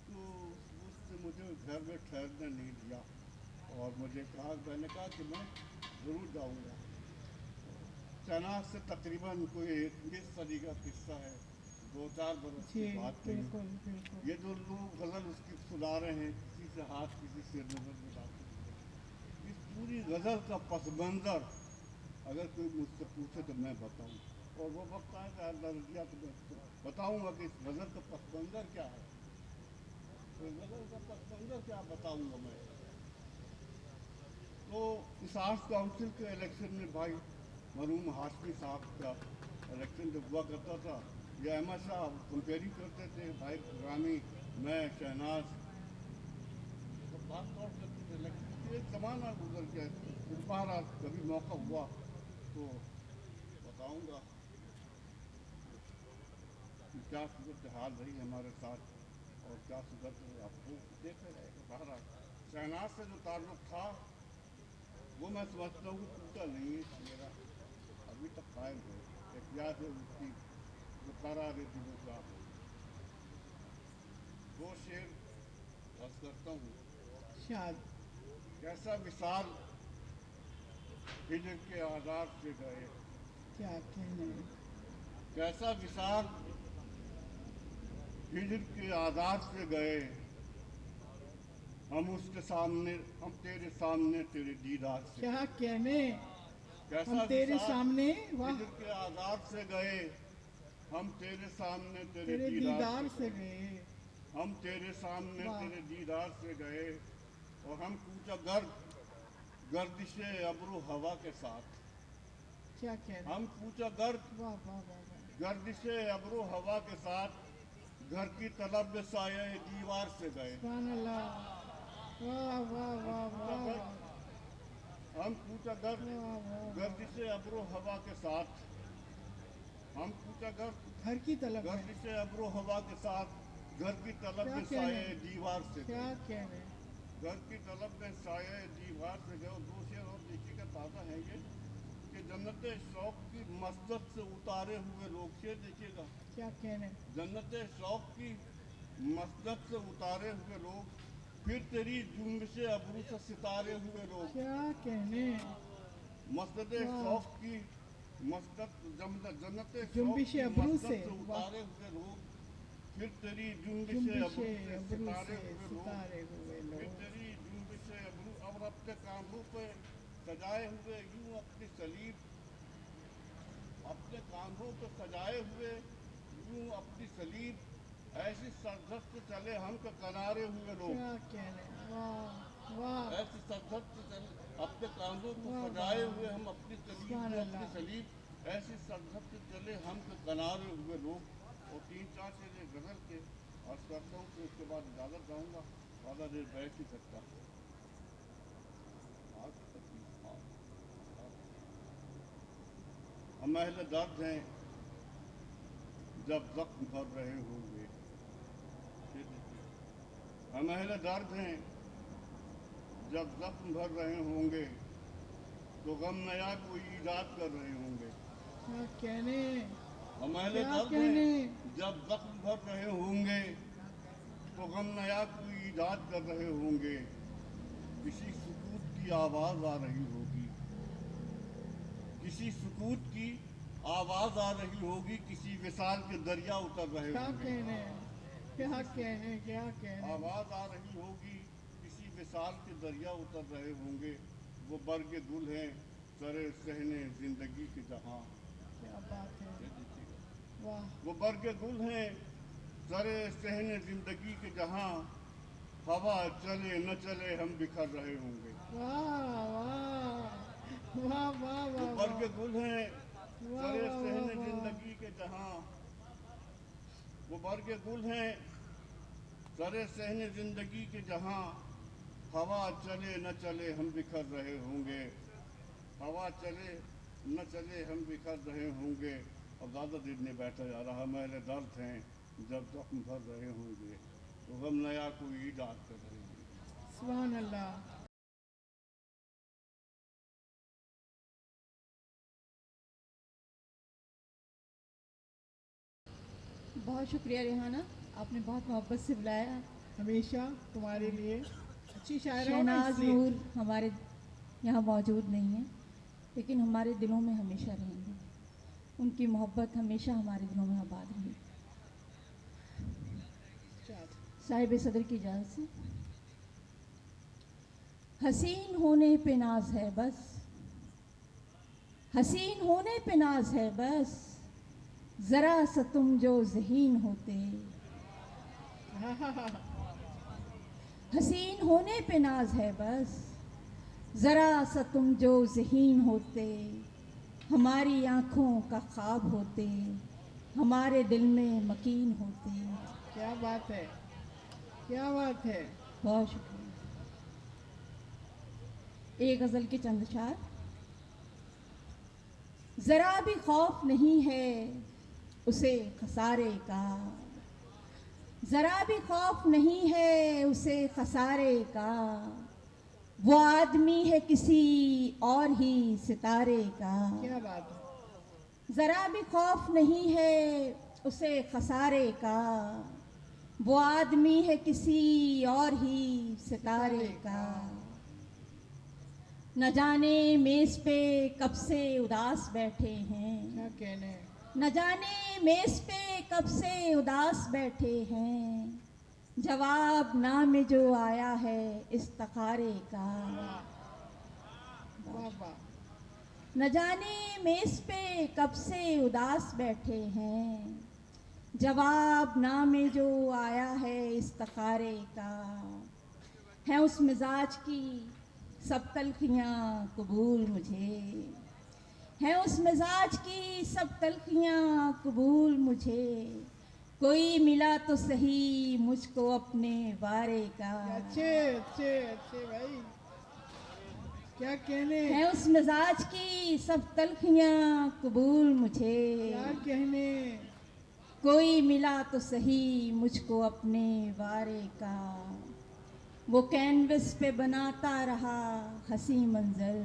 سے مجھے گھر میں ٹھہرنے نہیں دیا، اور مجھے کہا، میں نے کہا کہ میں ضرور جاؤں گا. شہناز سے تقریباً کوئی 20 صدی کا قصہ ہے، 2-4 برس کی جی بات نہیں. بالکل بالکل. یہ جو لوگ غزل اس کی سنا رہے ہیں، کسی سے ہاتھ کسی سے نظر ملاتے ہوئے، اس پوری غزل کا پس منظر اگر کوئی مجھ سے پوچھے تو میں بتاؤں، اور وہ وقت آئے گا اللہ تو میں بتاؤں گا کہ اس غزل کا پس منظر کیا ہے. تو اس غزل کا پس منظر کیا بتاؤں گا میں. تو اس آرٹس کاؤنسل کے الیکشن میں بھائی مرحوم ہاشمی صاحب کا الیکشن جب ہوا کرتا تھا، یہ احمد شاہ کمپیئرنگ کرتے تھے، بھائی گرامی، میں، شہناز، تو بات اور کرتے تھے. الیکشن کی ایک زمانہ گزر گیا. بہرحال کبھی موقع ہوا تو بتاؤں گا کہ کیا صورتحال رہی ہمارے ساتھ، اور کیا صورت آپ کو دیکھا جائے گا. بہرحال شہناز سے جو تعلق تھا وہ میں سمجھتا ہوں کہ ٹوٹا نہیں ہے، میرا ابھی تک قائم ہے. ایک یاد ہے اس کی جو قرار دلوں کا. 2 شعر عرض کرتا ہوں. شاد. کیسا وصال ہجر کے آزار سے گئے، کیا کہنے. کیسا وصال ہجر کے آزار سے گئے، ہم اس کے سامنے، ہم تیرے سامنے تیرے دیدار سے. کیا کہنے. کیسا ہم تیرے وصال سامنے، واہ، ہجر کے آزار سے گئے، ہم تیرے سامنے تیرے تیرے دیدار سے سے گئے. گئے. ہم تیرے سامنے واہ. تیرے دیدار سے گئے، اور ہم کوچہ گرد گردش ابرو ہوا کے ساتھ. کیا کہنے. ہم کوچہ گرد واہ واہ واہ واہ. گردش ابرو ہوا کے ساتھ، گھر کی طلب میں سایہ دیوار سے گئے. سبحان اللہ. واہ واہ واہ واہ واہ. ہم کوچہ گرد واہ واہ. گردش ابرو ہوا کے ساتھ، ہم کوچہ گرد گھر کی طلب میں. گردش ابرو ہوا کے ساتھ، گھر کی طلب کیا میں کہنے. سایہ دیوار سے کیا گئے. کہنے. گھر کی طلب میں سایہ دیوار سے گئے. اور 2 شعر اور دیکھیے گا، تازہ ہیں یہ، کہ جنت شوق کی مسجد سے اتارے ہوئے لوگ. شعر دیکھیے گا. کیا کہنے. جنت شوق کی مسجد سے اتارے ہوئے لوگ، پھر تیری جنبش ابرو سے ستارے ہوئے لوگ. کیا کہنے. مسجد شوق کی مسجد، جنت شوق جنبش کی ابرو مسجد سے. سے واہ. اتارے ہوئے لوگ، پھر تیری جنبش جنبش ابرو سے ابرو ستارے سے ہوئے لوگ. ستارے ہوئے پھر لوگ. تیری جنبش ابرو، اور اپنے کاندھوں پہ سجائے ہوئے یوں اپنی صلیب، اپنے کاندھوں پہ سجائے ہوئے یوں اپنی صلیب، ایسی سرزد سے چلے ہم کے کنارے ہوئے لوگ. کیا کہنے. واہ واہ. ایسی سرزد سے چلے اپنے کاندھوں کو واہ سجائے واہ. ہوئے ہم اپنی صلیب سبحان میں، اپنی اللہ. صلیب، ایسی سرزد سے چلے ہم کے کنارے ہوئے لوگ. اور 3-4 شعر غزل کے عرض کرتا ہوں، پھر اس کے بعد اجازت چاہوں گا، زیادہ دیر بیٹھ نہیں سکتا. ہم اہل درد ہیں جب زخم بھر رہے ہوں گے. ہم اہل درد ہیں جب زخم بھر رہے ہوں گے، تو غم نیا کوئی ایجاد کر رہے ہوں گے. کیا کہنے. ہم اہل کیا درد کہنے. ہیں جب زخم بھر رہے ہوں گے، تو غم نیا کوئی ایجاد کر رہے ہوں گے. کسی سکوت کی آواز آ رہی ہوگی، کسی سکوت کی آواز آ رہی ہوگی، کسی وصال کے دریا اتر رہے کیا ہوں گے. کہنے. کیا کہنے. کیا کہنے. آواز آ رہی ہوگی، کسی وصال کے دریا اتر رہے ہوں گے. وہ برگ گل ہیں سر صحن زندگی کے جہاں. کیا بات ہے. دیکھیے گا. واہ. وہ برگ گل ہیں سر صحن زندگی کے جہاں، ہوا چلے نہ چلے ہم بکھر رہے ہوں گے. واہ واہ واہ واہ وہ واہ. برگ گل ہیں واہ سر واہ صحن واہ. زندگی کے جہاں، وہ برگ گل ہیں سرے صحن زندگی کے جہاں ہوا چلے نہ چلے ہم بکھر رہے ہوں گے، ہوا چلے نہ چلے ہم بکھر رہے ہوں گے. اب زیادہ دیر نہیں بیٹھا جا رہا. میرے درد ہیں جب زخم بھر رہے ہوں گے تو غم نیا کوئی ایجاد کر رہے ہوں گے. سبحان اللہ. بہت شکریہ ریحانہ، آپ نے بہت محبت سے بلایا. ہمیشہ تمہارے لیے اچھی شاعر ہو نا، شہناز اس لیے. نور ہمارے یہاں موجود نہیں ہیں لیکن ہمارے دلوں میں ہمیشہ رہیں گے. ان کی محبت ہمیشہ ہمارے دلوں میں آباد رہے گی. صاحب صدر کی اجازت سے. حسین ہونے پہ ناز ہے بس، حسین ہونے پہ ناز ہے بس، ذرا سا تم جو ذہین ہوتے. حسین ہونے پہ ناز ہے بس، ذرا سا تم جو ذہین ہوتے. ہماری آنکھوں کا خواب ہوتے، ہمارے دل میں مکین ہوتے. کیا بات ہے، کیا بات ہے. بہت شکریہ. ایک غزل کے چند اشعار. ذرا بھی خوف نہیں ہے اسے خسارے کا، ذرا بھی خوف نہیں ہے اسے خسارے کا. وہ آدمی ہے کسی اور ہی ستارے کا. کیا بات ہے. ذرا بھی خوف نہیں ہے اسے خسارے کا، وہ آدمی ہے کسی اور ہی ستارے کا. نہ جانے میز پہ کب سے اداس بیٹھے ہیں، کیا کہنے. نہ جانے میز پہ کب سے اداس بیٹھے ہیں. جواب نامے جو آیا ہے استخارے کا. واہ واہ. نہ جانے میز پہ کب سے اداس بیٹھے ہیں، جواب نامے جو آیا ہے استخارے کا. ہیں اس مزاج کی سب تلخیاں قبول مجھے، ہیں اس مزاج کی سب تلخیاں قبول مجھے. کوئی ملا تو صحیح مجھ کو اپنے بارے کا. اچھے اچھے اچھے بھائی، کیا کہنے. ہیں اس مزاج کی سب تلخیاں قبول مجھے. کیا کہنے. کوئی ملا تو صحیح مجھ کو اپنے بارے کا. وہ کینوس پہ بناتا رہا ہنسی منظر،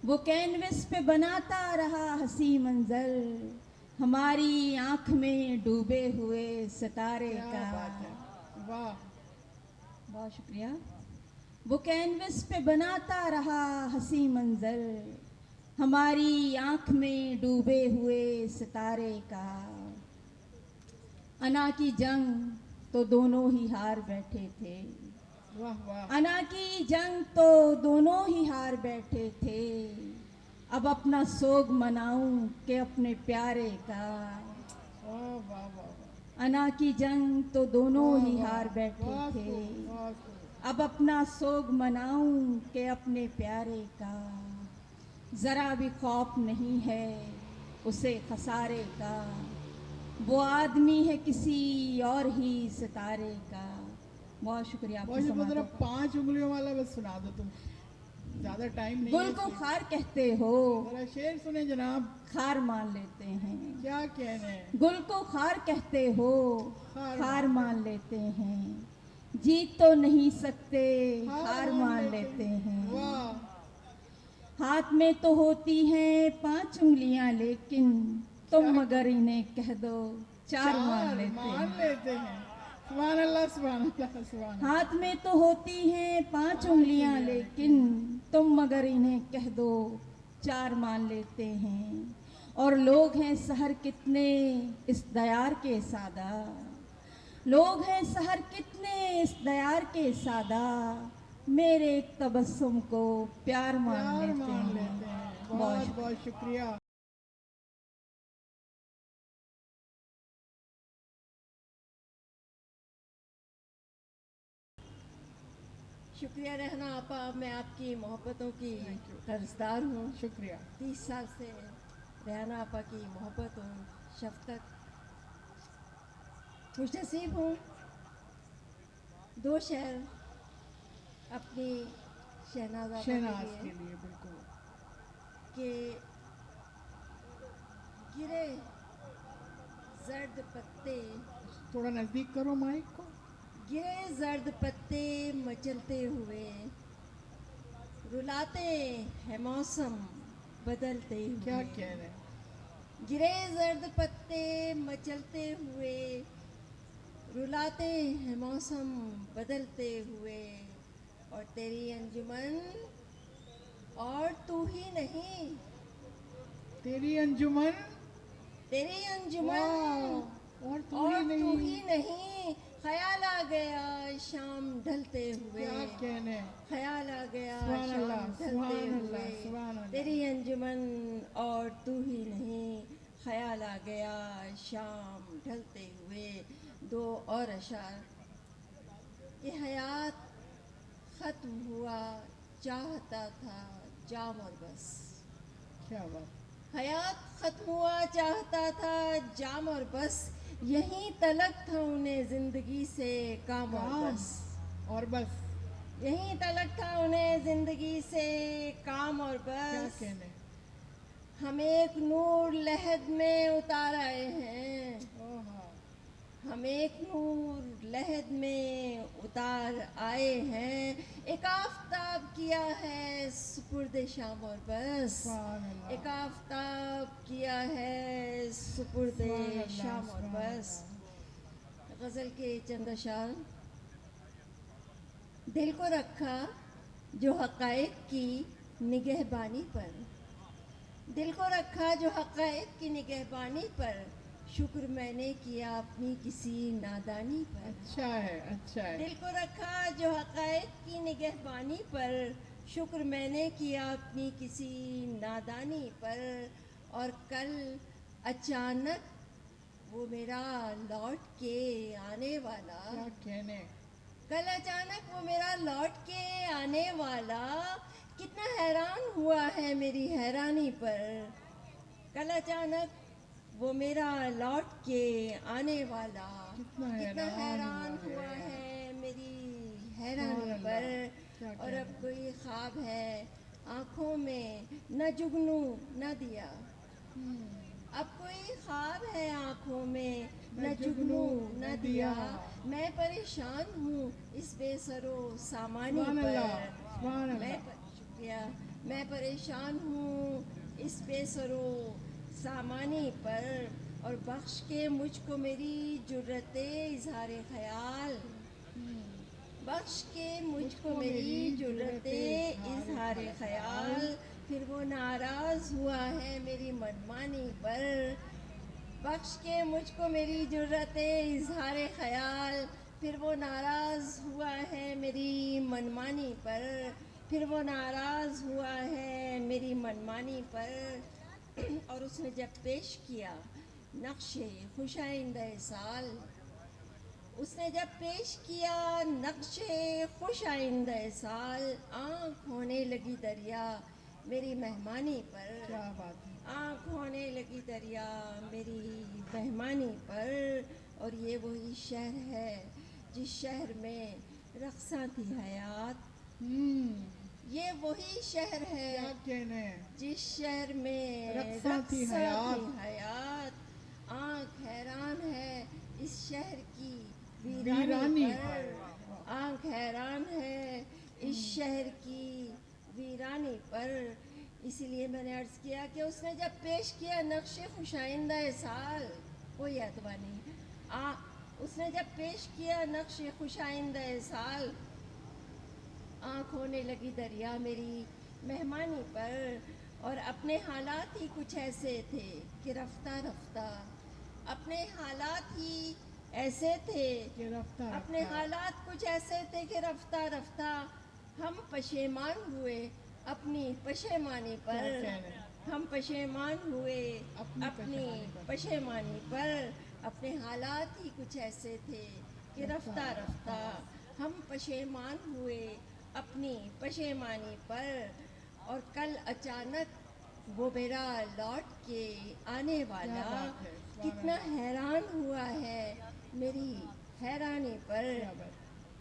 وہ کینوس پہ بناتا رہا ہنسی منظر. ہماری آنکھ میں ڈوبے ہوئے ستارے کیا کا. بات ہے. واہ. بہت شکریہ. وہ کینوس پہ بناتا رہا ہنسی منظر، ہماری آنکھ میں ڈوبے ہوئے ستارے کا. انا کی جنگ تو دونوں ہی ہار بیٹھے تھے، واہ واہ. انا کی جنگ تو دونوں ہی ہار بیٹھے تھے. اب اپنا سوگ مناؤں کہ اپنے پیارے کا. واہ واہ واہ. انا کی جنگ تو دونوں ہی ہار بیٹھے واہ تھے. خوب، واہ خوب. اب اپنا سوگ مناؤں کہ اپنے پیارے کا. ذرا بھی خوف نہیں ہے اسے خسارے کا، وہ آدمی ہے کسی اور ہی ستارے کا. بہت شکریہ آپ بہت کی شکریہ. ذرا سماعتوں کا. 5 انگلیوں والا بس سنا دو تم، زیادہ ٹائم نہیں گل ہے. کو خار کہتے ہو ذرا شعر سنیں جناب. خار مان لیتے ہیں. کیا کہنے. گل کو خار کہتے ہو خار خار مان لیتے ہیں. جیت تو نہیں سکتے ہار مان لیتے ہیں. واہ. ہاتھ میں تو ہوتی ہیں 5 انگلیاں لیکن تم مگر انہیں کہہ دو 4 مان لیتے مان ہیں. لیتے ہیں. سبحان اللہ سبحان اللہ سبحان اللہ. ہاتھ میں تو ہوتی ہیں 5 انگلیاں لیکن تم مگر انہیں کہہ دو 4 مان لیتے ہیں. اور لوگ ہیں سحر کتنے اس دیار کے سادہ، لوگ ہیں سحر کتنے اس دیار کے سادہ. میرے ایک تبسم کو پیار مان پیار لیتے مان ہیں. لیتے ہیں. بہت بہت بہت شکریہ. شکریہ رہنا آپا. میں آپ کی محبتوں کی قرضدار ہوں. شکریہ. 30 سال سے ریحانہ آپا کی محبت اور شفقت. خوش نصیب ہوں دو شعر اپنی شہناز شہناز کے لیے بالکل. کہ گرے زرد پتے، تھوڑا نزدیک کرو مائک کو. گرے زرد پتے مچلتے ہوئے، رلاتے ہیں موسم بدلتے ہوئے. کیا کہہ رہے ہیں؟ گرے زرد پتے مچلتے ہوئے، رلاتے ہیں موسم بدلتے ہوئے، اور تیری انجمن اور تو ہی نہیں، تیری انجمن تیری انجمن واہ، اور تو اور ہی تو نہیں. ہی نہیں. خیال آ گیا شام ڈھلتے ہوئے، کیا کہنے. خیال آ گیا سبحان شام اللہ، ڈھلتے سبحان اللہ، ہوئے، سبحان اللہ. تیری انجمن اور تو ہی نہیں. خیال آ گیا شام ڈھلتے ہوئے. دو اور اشعار کہ حیات ختم ہوا چاہتا تھا جام اور بس. کیا بات. حیات ختم ہوا چاہتا تھا جام اور بس، یہیں تلک تھا انہیں زندگی سے کام اور کام بس. اور بس. یہیں تلک تھا انہیں زندگی سے کام اور کیا بس. کہنے. ہم ایک نور لحد میں اتار آئے ہیں، ہم ایک نور لحد میں اتار آئے ہیں. ایک آفتاب کیا ہے سپرد شام اور بس، سبحان اللہ. ایک آفتاب کیا ہے سپرد سبحان اللہ، شام اور سبحان بس. اللہ. غزل کے چند اشعار. دل کو رکھا جو حقائق کی نگہبانی پر، دل کو رکھا جو حقائق کی نگہبانی پر، شکر میں نے کیا اپنی کسی نادانی پر. اچھا ہے، اچھا ہے. دل کو رکھا جو حقائق کی نگہبانی پر، شکر میں نے کیا اپنی کسی نادانی پر. اور کل اچانک وہ میرا لوٹ کے آنے والا، کیا کہنے. کل اچانک وہ میرا لوٹ کے آنے والا، کتنا حیران ہوا ہے میری حیرانی پر. کل اچانک وہ میرا لوٹ کے آنے والا، کتنا کتنا حیران ہوا ہوا ہے. ہے میری سبحان حیرانی اللہ. پر. کیا اور کہنے. اب کوئی خواب ہے آنکھوں میں نہ جگنو نہ دیا، اب کوئی خواب ہے آنکھوں میں نہ جگنو نہ دیا. میں پریشان ہوں اس بے سر و سامانی سبحان پر. اللہ، سبحان اللہ. شکریہ. میں پریشان ہوں اس بے سر و سامانی پر. اور بخش کے مجھ کو میری جرت اظہار خیال، بخش کے مجھ کو میری جرت اظہار خیال. پھر وہ ناراض ہوا ہے میری منمانی پر. بخش کے مجھ کو میری جرت اظہار خیال. پھر وہ ناراض ہوا ہے میری منمانی پر. پھر وہ ناراض ہوا ہے میری منمانی پر. اور اس نے جب پیش کیا نقش خوش آئندہ سال، اس نے جب پیش کیا نقش خوش آئندہ سال، آنکھ ہونے لگی دریا میری مہمانی پر. کیا بات ہے. آنکھ ہونے لگی دریا میری مہمانی پر. اور یہ وہی شہر ہے جس شہر میں رقصاں تھی حیات، یہ وہی شہر ہے کیا کہنے. جس شہر میں رقصاں تھی حیات. آنکھ حیران ہے اس شہر کی ویرانی ویرانی پر. آنکھ حیران ہے اس شہر کی ویرانی پر. اسی لیے میں نے عرض کیا کہ اس نے جب پیش کیا نقش خوش آئندہ سال، کوئی اعتبار نہیں، اس نے جب پیش کیا نقش خوش آئندہ سال، آنکھ ہونے لگی دریا میری مہمانی پر. اور اپنے حالات ہی کچھ ایسے تھے کہ رفتہ رفتہ، اپنے حالات ہی ایسے تھے کہ رفتہ اپنے حالات کچھ ایسے تھے کہ رفتہ رفتہ ہم پشیمان ہوئے اپنی پشیمانی پر. کیا کہنے. ہم پشیمان ہوئے اپنی پشیمانی پر. اپنے حالات ہی کچھ ایسے تھے کہ رفتہ رفتہ ہم پشیمان ہوئے اپنی پشیمانی پر. اور کل اچانک وہ میرا لوٹ کے آنے والا، کتنا حیران ہوا ہے میری حیرانی پر.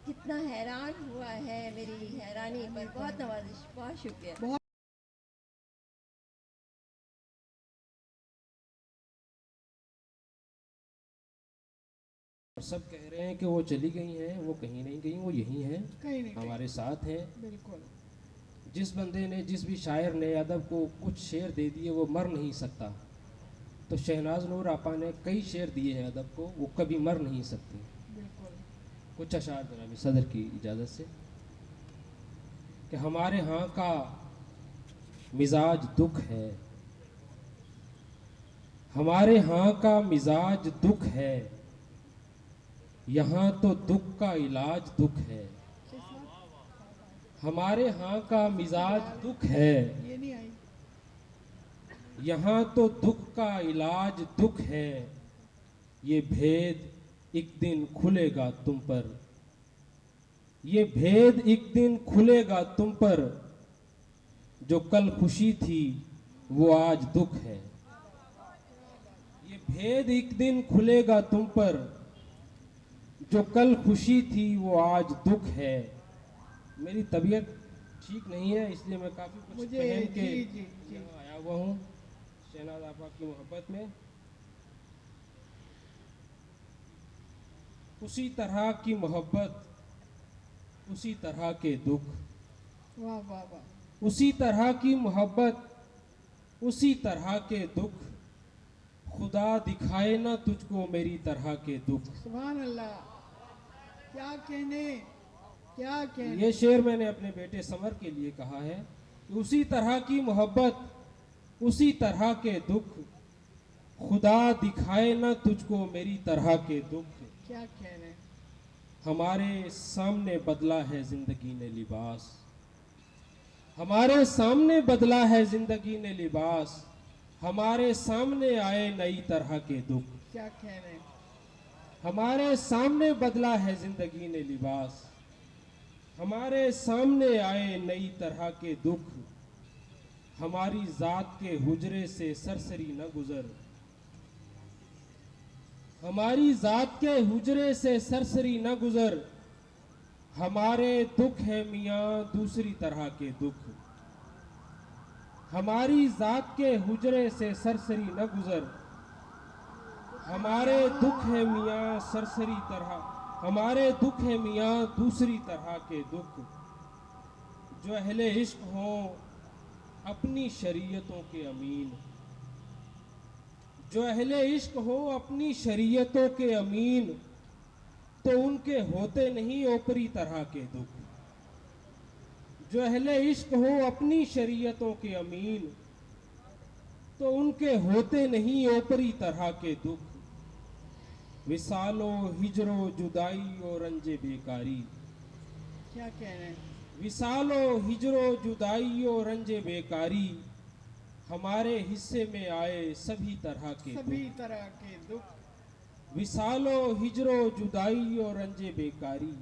کتنا حیران ہوا ہے میری حیرانی پر. بہت نوازش, بہت شکریہ. سب کہہ رہے ہیں کہ وہ چلی گئی ہیں, وہ کہیں نہیں گئی, وہ یہی ہیں, کہیں نہیں ہمارے ساتھ ہیں. بالکل. جس بندے نے, جس بھی شاعر نے ادب کو کچھ شعر دے دیے وہ مر نہیں سکتا, تو شہناز نور آپا نے کئی شعر دیے ہیں ادب کو, وہ کبھی مر نہیں سکتے. بالکل. کچھ اشعار جناب صدر کی اجازت سے کہ ہمارے ہاں کا مزاج دکھ ہے, ہمارے ہاں کا مزاج دکھ ہے, یہاں تو دکھ کا علاج دکھ ہے. ہمارے ہاں کا مزاج دکھ ہے, یہ نہیں آئی. یہاں تو دکھ کا علاج دکھ ہے, یہ بھید ایک دن کھلے گا تم پر, یہ بھید ایک دن کھلے گا تم پر, جو کل خوشی تھی وہ آج دکھ ہے. یہ بھید ایک دن کھلے گا تم پر, جو کل خوشی تھی وہ آج دکھ ہے. میری طبیعت ٹھیک نہیں ہے, اس لیے میں کافی کچھ پہن کے یہاں آیا ہوا ہوں شہناز آپا کی محبت میں. اسی طرح کی محبت, اسی طرح کے دکھ, واہ واہ واہ. اسی طرح کی محبت, اسی طرح کے دکھ, خدا دکھائے نہ تجھ کو میری طرح کے دکھ. سبحان اللہ. کیا کہنے, کیا کہنے. یہ شعر میں نے اپنے بیٹے سمر کے لیے کہا ہے کہ اسی طرح کی محبت, اسی طرح کے دکھ, خدا دکھائے نہ تجھ کو میری طرح کے دکھ. کیا کہنے. ہمارے سامنے بدلا ہے زندگی نے لباس, ہمارے سامنے بدلا ہے زندگی نے لباس, ہمارے سامنے آئے نئی طرح کے دکھ. کیا کہنے. ہمارے سامنے بدلا ہے زندگی نے لباس, ہمارے سامنے آئے نئی طرح کے دکھ. ہماری ذات کے حجرے سے سرسری نہ گزر, ہماری ذات کے حجرے سے سرسری نہ گزر, ہمارے دکھ ہے میاں دوسری طرح کے دکھ. ہماری ذات کے حجرے سے سرسری نہ گزر, ہمارے دکھ ہے میاں سرسری طرح, ہمارے دکھ ہے میاں دوسری طرح کے دکھ. جو اہل عشق ہوں اپنی شریعتوں کے امین, جو اہل عشق ہو اپنی شریعتوں کے امین, تو ان کے ہوتے نہیں اوپری طرح کے دکھ. جو اہل عشق ہو اپنی شریعتوں کے امین, تو ان کے ہوتے نہیں اوپری طرح کے دکھ. وصال و ہجر و جدائی و رنج بیکاری, کیا کہنے. وصال و ہجر و جدائی و رنج بیکاری, ہمارے حصے میں آئے سبھی طرح کے دکھ. سبھی طرح کے دکھ. وصال و ہجر و جدائی و رنج بیکاری,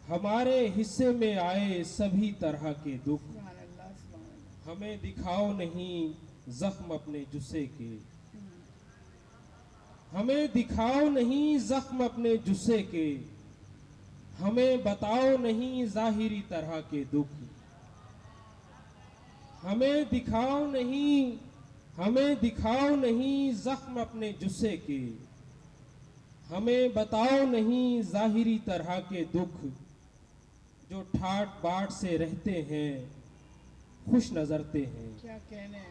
ہمارے حصے میں آئے سبھی طرح کے دکھ. سبحان اللہ, سبحان اللہ. ہمیں دکھاؤ نہیں زخم اپنے جسے کے, ہمیں دکھاؤ نہیں زخم اپنے جسے کے, ہمیں بتاؤ نہیں ظاہری طرح کے دکھ. ہمیں دکھاؤ نہیں, ہمیں دکھاؤ نہیں زخم اپنے جسے کے, ہمیں بتاؤ نہیں ظاہری طرح کے دکھ. جو ٹھاٹ باٹ سے رہتے ہیں خوش نظرتے ہیں, کیا کہنے.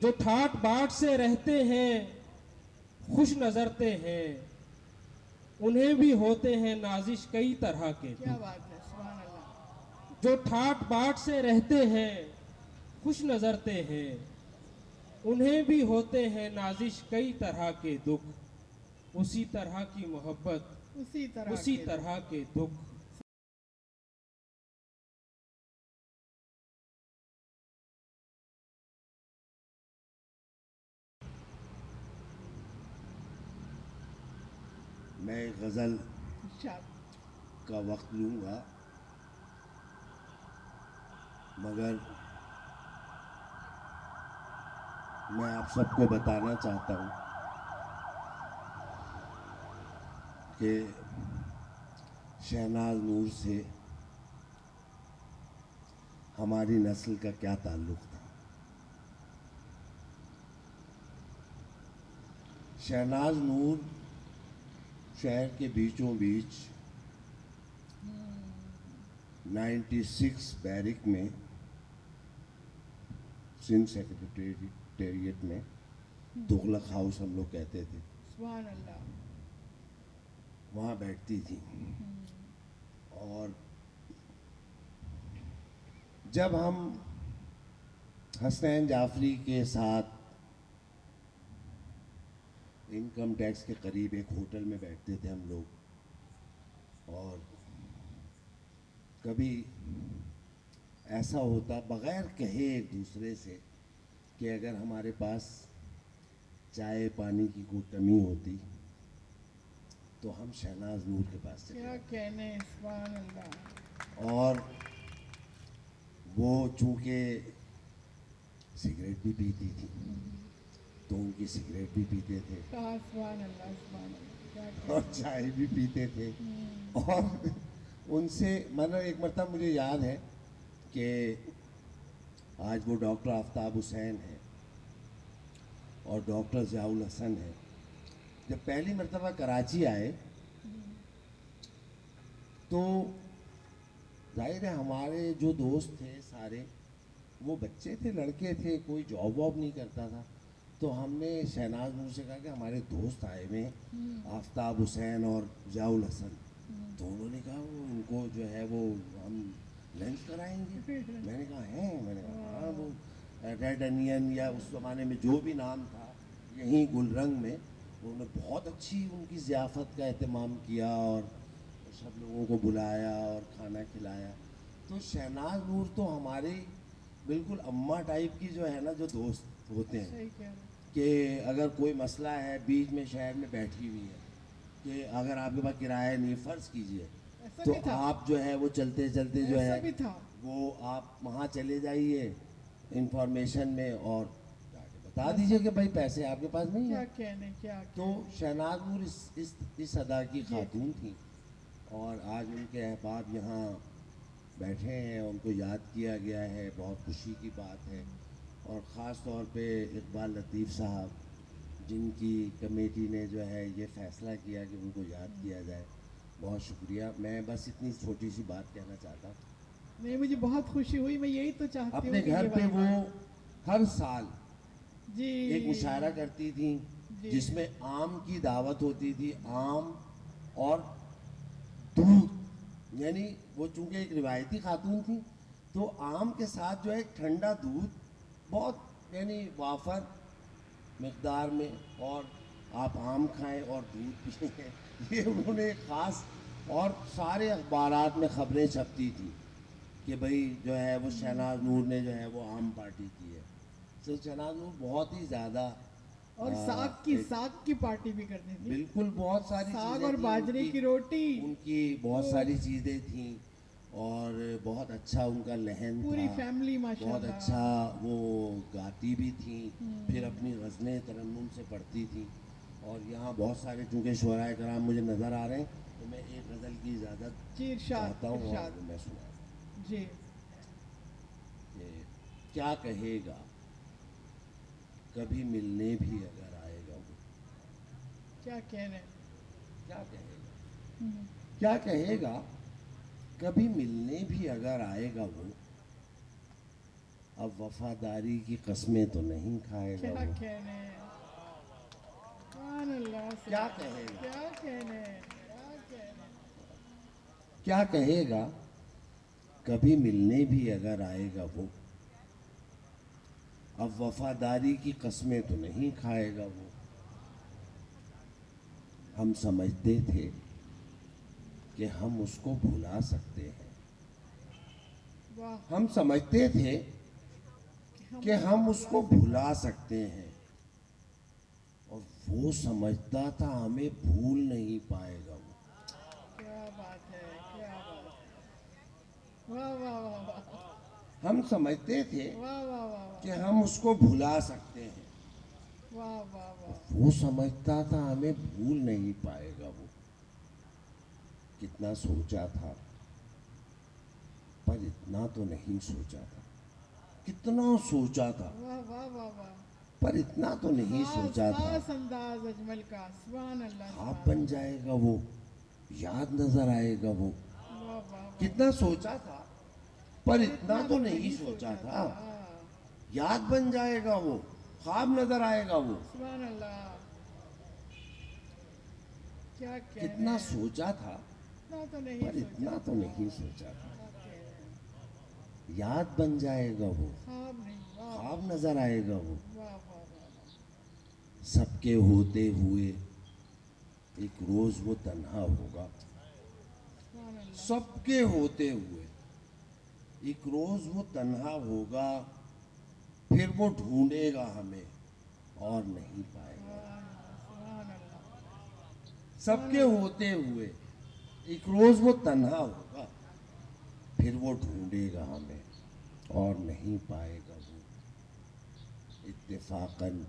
جو ٹھاٹ باٹ سے رہتے ہیں خوش نظرتے ہیں, انہیں بھی ہوتے ہیں نازش کئی طرح کے کیا دکھ. بات ہے. سبحان اللہ. جو ٹھاٹ باٹ سے رہتے ہیں خوش نظرتے ہیں, انہیں بھی ہوتے ہیں نازش کئی طرح کے دکھ. اسی طرح کی محبت, اسی طرح اسی کے طرح کے دکھ. میں ایک غزل دکھ. کا وقت لوں گا, مگر میں آپ سب کو بتانا چاہتا ہوں کہ شہناز نور سے ہماری نسل کا کیا تعلق تھا. شہناز نور شہر کے بیچوں بیچ 96 بیرک میں سندھ سیکریٹریٹ میں تغلق ہاؤس ہم لوگ کہتے تھے, سبحان اللہ. وہاں بیٹھتی تھی. اور جب ہم حسنین جعفری کے ساتھ انکم ٹیکس کے قریب ایک ہوٹل میں بیٹھتے تھے ہم لوگ, اور کبھی ایسا ہوتا بغیر کہے ایک دوسرے سے کہ اگر ہمارے پاس چائے پانی کی کوئی کمی ہوتی تو ہم شہناز نور کے پاس چلے کیا جاتے. کہنے, سبحان اللہ. اور وہ چونکہ سگریٹ بھی پیتی تھی تو ان کی سگریٹ بھی پیتے تھے, کہا سبحان اللہ, سبحان اللہ. کیا اور چائے بھی پیتے تھے. اور ان سے مطلب ایک مرتبہ مجھے یاد ہے کہ آج وہ ڈاکٹر آفتاب حسین ہیں اور ڈاکٹر ضیاء الحسن ہیں. جب پہلی مرتبہ کراچی آئے تو ظاہر ہے ہمارے جو دوست تھے سارے وہ بچے تھے, لڑکے تھے, کوئی جاب واب نہیں کرتا تھا. تو ہم نے شہناز نور سے کہا کہ ہمارے دوست آئے ہوئے آفتاب حسین اور ضیاء الحسن. تو انہوں نے کہا وہ ان کو جو ہے وہ ہم لنچ کرائیں گے. میں نے کہا ہیں, میں نے کہا ہاں, وہ ریڈ انین یا اس زمانے میں جو بھی نام تھا یہیں گلرنگ میں, انہوں نے بہت اچھی ان کی ضیافت کا اہتمام کیا اور سب لوگوں کو بلایا اور کھانا کھلایا. تو شہناز نور تو ہمارے بالکل اماں ٹائپ کی جو ہے نا جو دوست ہوتے ہیں, صحیح کہہ رہے ہیں. کہ اگر کوئی مسئلہ ہے بیچ میں شہر میں بیٹھی ہوئی ہے کہ اگر آپ کے پاس کرایہ نہیں فرض کیجئے ایسا تو بھی تھا, آپ جو ہے وہ چلتے چلتے جو ایسا ہے بھی تھا. وہ آپ وہاں چلے جائیے انفارمیشن میں اور جا کے بتا دیجئے کہ بھائی پیسے آپ کے پاس نہیں کیا ہیں. کہنے, کیا تو شہناز نور اس ادا کی خاتون تھیں, اور آج ان کے احباب یہاں بیٹھے ہیں, ان کو یاد کیا گیا ہے, بہت خوشی کی بات ہے. اور خاص طور پہ اقبال لطیف صاحب جن کی کمیٹی نے جو ہے یہ فیصلہ کیا کہ ان کو یاد کیا جائے, بہت شکریہ. میں بس اتنی چھوٹی سی بات کہنا چاہتا ہوں. نہیں, مجھے بہت خوشی ہوئی. میں یہی تو چاہتی ہوں اپنے کہ گھر یہ پہ والی وہ بات- ہر سال جی ایک مشاعرہ کرتی تھیں جی. جس میں آم کی دعوت ہوتی تھی, آم اور دودھ. یعنی وہ چونکہ ایک روایتی خاتون تھی تو آم کے ساتھ جو ہے ایک ٹھنڈا دودھ بہت یعنی وافر مقدار میں, اور آپ آم کھائیں اور دودھ پئیں, یہ انہوں نے ایک خاص. اور سارے اخبارات میں خبریں چھپتی تھیں کہ بھئی جو ہے وہ شہناز نور نے جو ہے وہ آم پارٹی کی ہے. تو شہناز نور بہت ہی زیادہ اور ساگ کی پارٹی بھی کرتی تھی. بالکل بہت ساری ساگ چیزیں اور تھیں باجرے کی روٹی, ان کی بہت ساری چیزیں تھیں, اور بہت اچھا ان کا لہن پوری تھا, فیملی ماشاء بہت اللہ. اچھا وہ گاتی بھی تھیں, پھر اپنی غزلیں ترنم سے پڑھتی تھیں. اور یہاں بہت سارے چونکہ شعراء کرام مجھے نظر آ رہے ہیں تو میں ایک غزل کی اجازت جی ارشاد, چاہتا ہوں اور ارشاد. میں سناتا ہوں. جی کہ کیا کہے گا کبھی ملنے بھی اگر آئے گا وہ, کیا کہنے, کیا کہے گا, کیا کہے گا کبھی ملنے بھی اگر آئے گا وہ, اب وفاداری کی قسمیں تو نہیں کھائے گا کیا وہ. کہنے, سبحان اللہ. کیا کہے گا, کیا کہنے, کیا کہنے. کیا کہے گا کبھی ملنے بھی اگر آئے گا وہ, اب وفاداری کی قسمیں تو نہیں کھائے گا وہ. ہم سمجھتے تھے کہ ہم اس کو بھلا سکتے ہیں, واہ, ہم سمجھتے تھے کہ ہم اس کو بھلا سکتے ہیں, اور وہ سمجھتا تھا ہمیں بھول نہیں پائے گا وہ. کیا بات ہے, کیا بات ہے. واہ واہ واہ واہ, ہم سمجھتے تھے واہ واہ واہ, کہ ہم اس کو بھلا سکتے ہیں, واہ واہ واہ. وہ سمجھتا تھا ہمیں بھول نہیں پائے گا وہ. کہ کتنا سوچا تھا پر اتنا تو نہیں سوچا تھا. کتنا سوچا تھا واہ واہ واہ واہ. پر اتنا تو نہیں سوچا تھا. خاص انداز اجمل کا. سبحان اللہ. خواب بن جائے گا وہ, یاد نظر آئے گا وہ. واہ واہ واہ. کتنا سوچا تھا پر اتنا تو نہیں سوچا تھا. یاد بن جائے گا وہ, خواب نظر آئے گا وہ. سبحان اللہ. کیا کتنا سوچا تھا تو نہیں پر اتنا تو نہیں سوچا تھا. یاد بن جائے گا وہ, خواب نظر آئے گا وہ. سب کے ہوتے ہوئے ایک روز وہ تنہا ہوگا. سب کے ہوتے ہوئے ایک روز وہ تنہا ہوگا, پھر وہ ڈھونڈے گا ہمیں اور نہیں پائے گا. سب کے ہوتے ہوئے ایک روز وہ تنہا ہوگا, پھر وہ ڈھونڈے گا ہمیں اور نہیں پائے گا وہ. اتفاقاً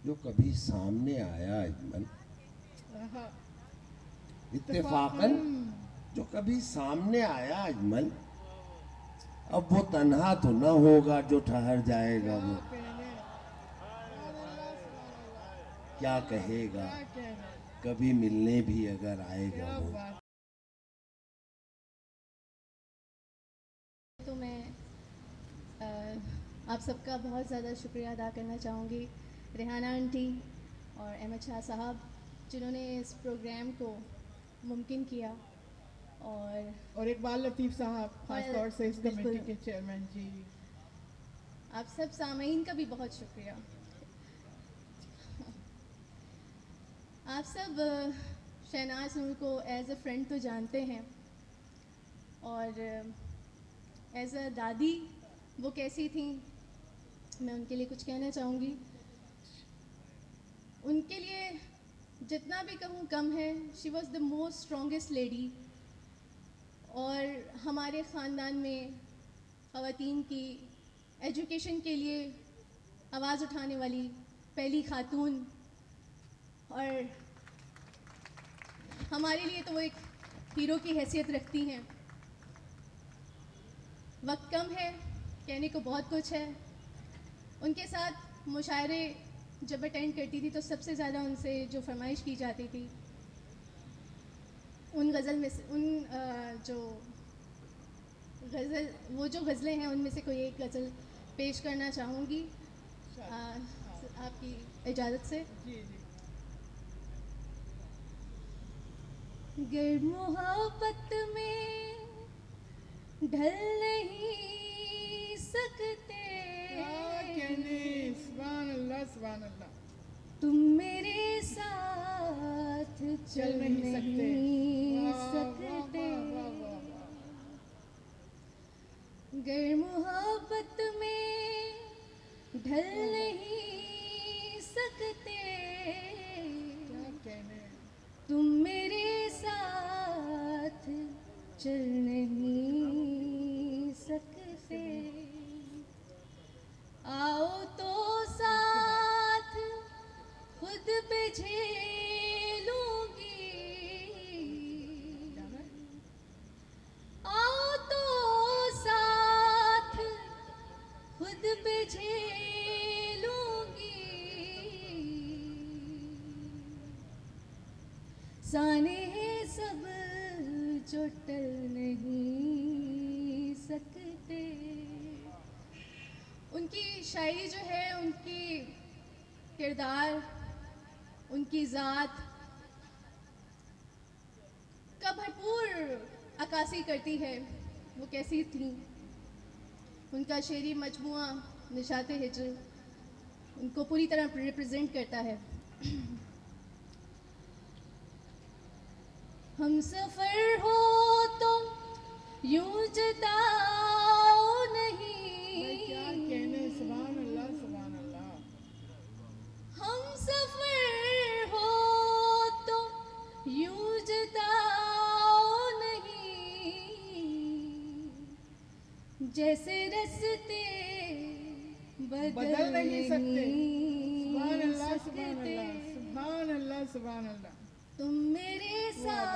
جو کبھی سامنے آیا اجمل, اتفاقاً جو کبھی سامنے آیا اجمل, اب وہ تنہا تو نہ ہوگا جو ٹھہر جائے گا وہ. کیا کہے گا کبھی ملنے بھی اگر آئے گا وہ. تو میں آپ سب کا بہت زیادہ شکریہ ادا کرنا چاہوں گی, ریحانہ آنٹی اور احمد شاہ صاحب, جنہوں نے اس پروگرام کو ممکن کیا, اور اقبال لطیف صاحب خاص طور سے اس کمیٹی کے چیئرمین. جی آپ سب سامعین کا بھی بہت شکریہ. آپ سب شہناز نور کو ایز اے فرینڈ تو جانتے ہیں, اور ایز اے دادی وہ کیسی تھیں, میں ان کے لیے کچھ کہنا چاہوں گی. ان کے لیے جتنا بھی کہوں کم ہے. She was the most strongest lady, اور ہمارے خاندان میں خواتین کی ایجوکیشن کے لیے آواز اٹھانے والی پہلی خاتون, اور ہمارے لیے تو وہ ایک ہیرو کی حیثیت رکھتی ہیں. وقت کم ہے, کہنے کو بہت کچھ ہے. ان کے ساتھ مشاعرے جب اٹینڈ کرتی تھی تو سب سے زیادہ ان سے جو فرمائش کی جاتی تھی, ان غزل میں سے وہ جو غزلیں ہیں ان میں سے کوئی ایک غزل پیش کرنا چاہوں گی آپ کی اجازت سے. گر محبت میں ڈھل نہیں سکتے, سبحان اللہ سبحان اللہ, تم میرے ساتھ چل نہیں سکتے. گر محبت میں ڈھل نہیں سکتے, تم میرے ساتھ چل نہیں سکتے. آؤ تو ساتھ خود پہ جھیلوں گی, آؤ تو ساتھ خود پہ جھیلوں گی. سانے سب جو ٹل نہیں سکتے. ان کی شاعری جو ہے, ان کی کردار, ان کی ذات کا بھرپور عکاسی کرتی ہے وہ کیسی تھیں. ان کا شعری مجموعہ نشاط ہجر ان کو پوری طرح ریپرزینٹ کرتا ہے. ہم سفر ہو تو یوں جداؤ نہیں, کیا کہنے. سبحان اللہ سبحان اللہ. ہم سفر ہو تو یوں جداؤ نہیں, جیسے رستے بدل نہیں سکتے. سبحان اللہ سبحان اللہ سبحان اللہ سبحان اللہ. تم میرے ساتھ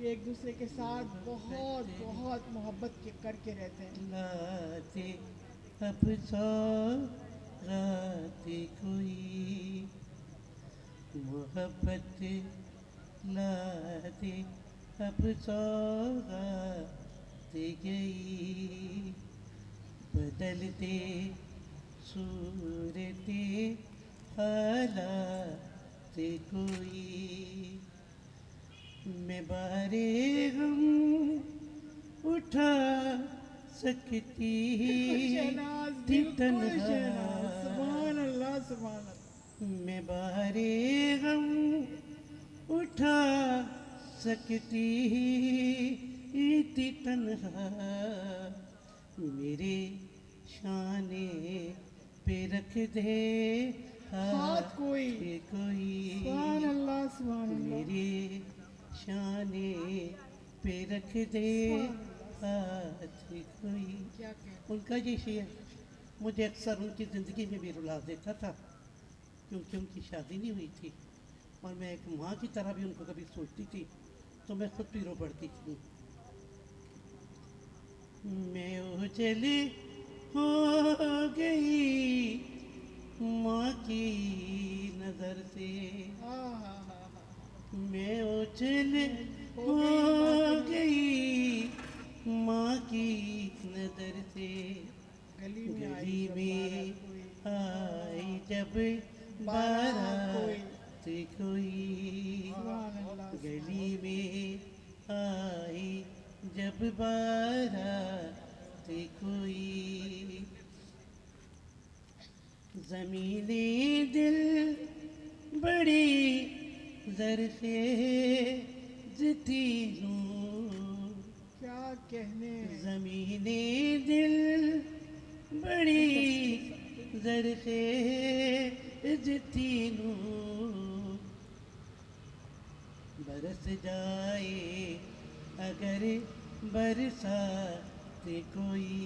یہ ایک دوسرے کے ساتھ بہت بہت محبت کر کے رہتے ہیں. لاتے اب سوغات کوئی محبت لاتے اب سوغات گئی بدلتے صورت حالات کوئی میں بارے غم اٹھا سکتی تھی تنہا سبحان اللہ سبحان اللہ. میں بارے غم اٹھا سکتی تھی تنہا میرے شانے پہ رکھ دے ہاتھ کوئی. سبحان اللہ سبحان اللہ. میرے شانے پہ رکھ دے ہاتھ کوئی. ان کا یہ شعر مجھے اکثر ان کی زندگی میں بھی رلا دیتا تھا کیونکہ ان کی شادی نہیں ہوئی تھی اور میں ایک ماں کی طرح بھی ان کو کبھی سوچتی تھی تو میں خود بھی رو پڑتی تھی. میں اجل ہو گئی ماں کی نظر سے میں اجل ہو گئی ماں کی نظر سے گلی میں آئی جب بارات کوئی گلی میں آئی جب بارات کوئی زمین دل بڑی زرخیز تھی کیا کہنے. زمین دل بڑی زرخیز تھی برس جائے اگر برسات کوئی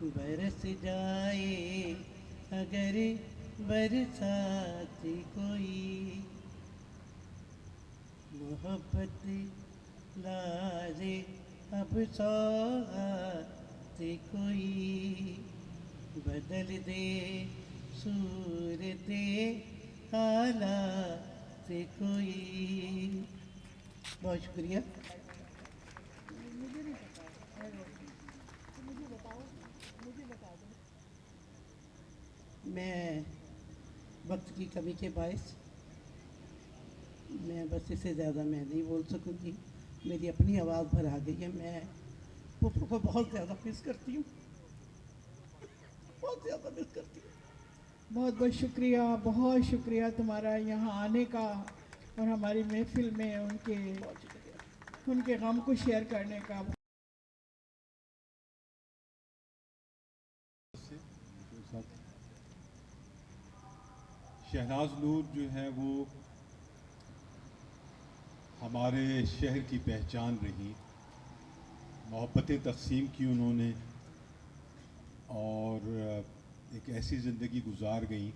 برس جائے اگر برسات کوئی محبت لازے اب سوغات کوئی بدل دے صورت حالات کوئی. بہت شکریہ. میں وقت کی کمی کے باعث میں بس اس سے زیادہ میں نہیں بول سکوں گی. میری اپنی آواز بھر آ گئی ہے. میں پھپھو کو بہت زیادہ مس کرتی ہوں بہت زیادہ مس کرتی ہوں. بہت بہت شکریہ بہت شکریہ تمہارا یہاں آنے کا اور ہماری محفل میں ان کے غم کو شیئر کرنے کا. شہناز نور جو ہے وہ ہمارے شہر کی پہچان رہی. محبتیں تقسیم کی انہوں نے اور ایک ایسی زندگی گزار گئیں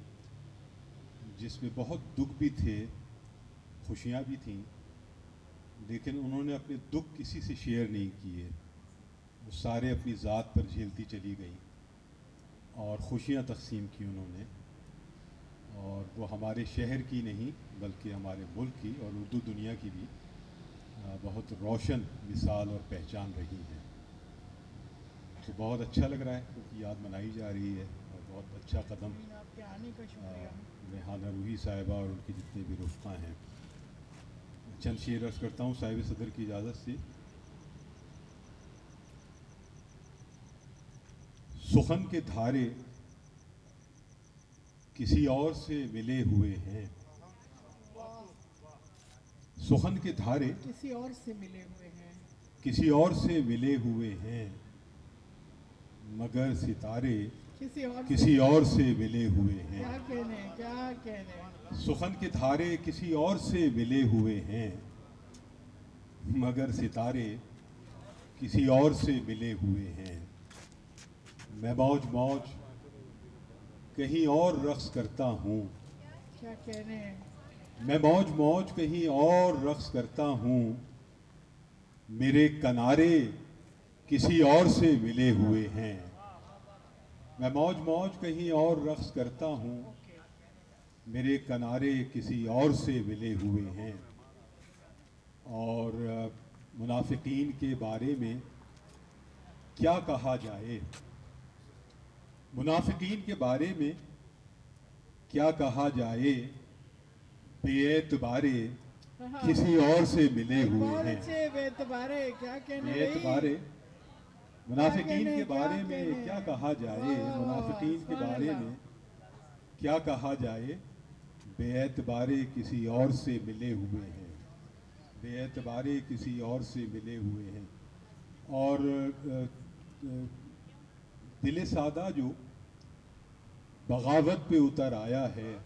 جس میں بہت دکھ بھی تھے خوشیاں بھی تھیں لیکن انہوں نے اپنے دکھ کسی سے شیئر نہیں کیے. وہ سارے اپنی ذات پر جھیلتی چلی گئیں اور خوشیاں تقسیم کی انہوں نے اور وہ ہمارے شہر کی نہیں بلکہ ہمارے ملک کی اور اردو دنیا کی بھی بہت روشن مثال اور پہچان رہی ہے. تو بہت اچھا لگ رہا ہے کیونکہ یاد منائی جا رہی ہے اور بہت اچھا قدم ریحانہ روحی صاحبہ اور ان کے جتنے بھی رفقا ہیں. چند شعر عرض کرتا ہوں صاحب صدر کی اجازت سے. سخن کے دھارے کسی اور سے ملے ہوئے ہیں. سخن کے دھارے کسی اور سے ملے ہوئے ہیں کسی اور سے ملے ہوئے ہیں مگر ستارے کسی اور سے ملے ہوئے ہیں. کیا کہنے. سخن کے دھارے کسی اور سے ملے ہوئے ہیں مگر ستارے کسی اور سے ملے ہوئے ہیں. میں موج موج کہیں اور رقص کرتا ہوں. کیا کہنے. میں موج موج کہیں اور رقص کرتا ہوں میرے کنارے کسی اور سے ملے ہوئے ہیں. میں موج موج کہیں اور رقص کرتا ہوں, میرے کنارے کسی اور سے ملے ہوئے ہیں. اور منافقین کے بارے میں کیا کہا جائے, منافقین کے بارے میں کیا کہا جائے, بے اعتبارے کسی اور سے ملے ہوئے ہیں. بے اعتبارے کیا کہنے بے اعتبارے منافقین کے بارے میں کیا کہا جائے, منافقین کے بارے میں کیا کہا جائے, بے اعتبارے کسی اور سے ملے ہوئے ہیں, بے اعتبارے کسی اور سے ملے ہوئے ہیں. اور دل سادہ جو بغاوت پہ اتر آیا ہے,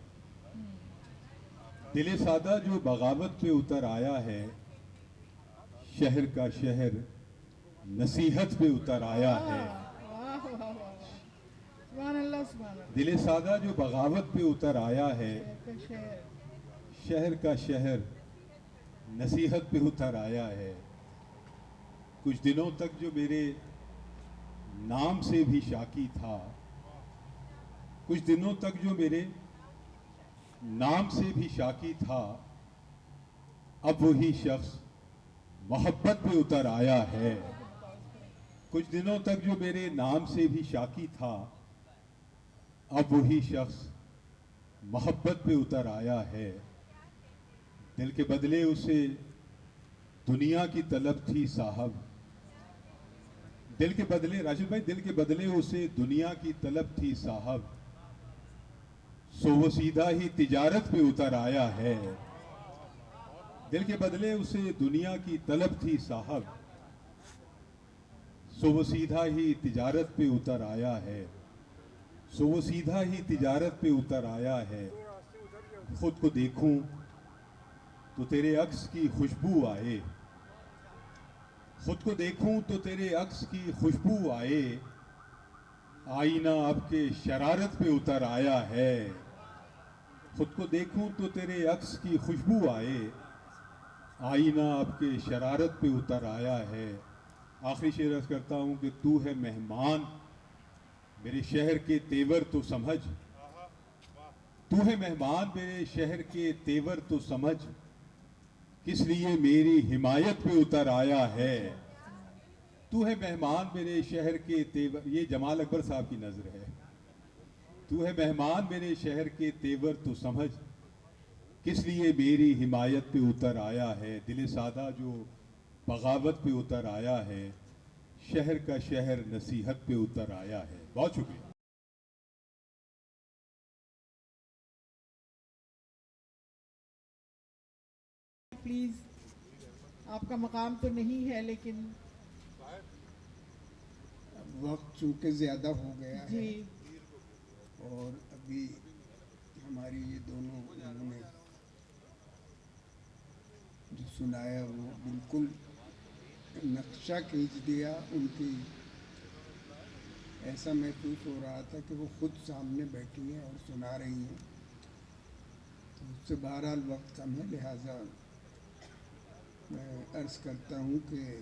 دل سادہ جو بغاوت پہ اتر آیا ہے, شہر کا شہر نصیحت پہ اتر آیا ہے. دل سادہ جو بغاوت پہ اتر آیا ہے, شہر کا شہر نصیحت پہ اتر آیا ہے. کچھ دنوں تک جو میرے نام سے بھی شاکی تھا, کچھ دنوں تک جو میرے نام سے بھی شاکی تھا, اب وہی شخص محبت پہ اتر آیا ہے. کچھ دنوں تک جو میرے نام سے بھی شاکی تھا, اب وہی شخص محبت پہ اتر آیا ہے. دل کے بدلے اسے دنیا کی طلب تھی صاحب, دل کے بدلے, راشد بھائی, دل کے بدلے اسے دنیا کی طلب تھی صاحب, سو وہ سیدھا ہی تجارت پہ اتر آیا ہے. دل کے بدلے اسے دنیا کی طلب تھی صاحب, سو وہ سیدھا ہی تجارت پہ اتر آیا ہے. سو وہ سیدھا ہی تجارت پہ اتر آیا ہے. خود کو دیکھوں تو تیرے عکس کی خوشبو آئے, خود کو دیکھوں تو تیرے عکس کی خوشبو آئے, آئینہ اب کے شرارت پہ اتر آیا ہے. خود کو دیکھوں تو تیرے عکس کی خوشبو آئے, آئینہ اب کے شرارت پہ اتر آیا ہے. آخری شعر عرض کرتا ہوں کہ تو ہے مہمان میرے شہر کے تیور تو سمجھ, تو ہے مہمان میرے شہر کے تیور تو سمجھ, کس لیے میری حمایت پہ اتر آیا ہے. تو ہے مہمان میرے شہر کے تیور, یہ جمال اکبر صاحب کی نظر ہے. تو ہے مہمان میرے شہر کے تیور تو سمجھ, کس لیے میری حمایت پہ اتر آیا ہے. دل سادہ جو بغاوت پہ اتر آیا ہے, شہر کا شہر نصیحت پہ اتر آیا ہے. بہت شکریہ. پلیز, آپ کا مقام تو نہیں ہے, لیکن وقت چونکہ زیادہ ہو گیا ہے, جی, اور ابھی ہماری یہ دونوں انہوں نے جو سنایا وہ بالکل نقشہ کھینچ دیا ان کی. ایسا محسوس ہو رہا تھا کہ وہ خود سامنے بیٹھی ہیں اور سنا رہی ہیں. تو اس سے بہرحال وقت کم ہے, لہٰذا میں عرض کرتا ہوں کہ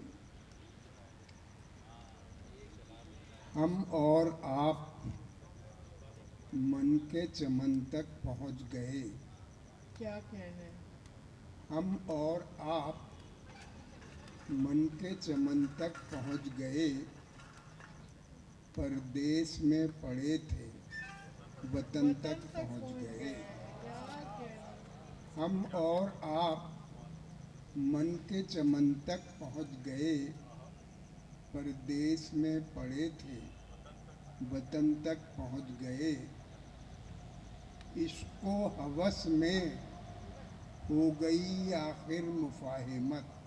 ہم اور آپ من کے چمن تک پہنچ گئے. کیا کہنا ہے. ہم اور آپ من کے چمن تک پہنچ گئے, پردیس میں پڑے تھے وطن تک پہنچ گئے. ہم اور آپ من کے چمن تک پہنچ گئے, پردیس میں پڑے تھے وطن تک پہنچ گئے. عشق و ہوس میں ہو گئی آخر مفاہمت,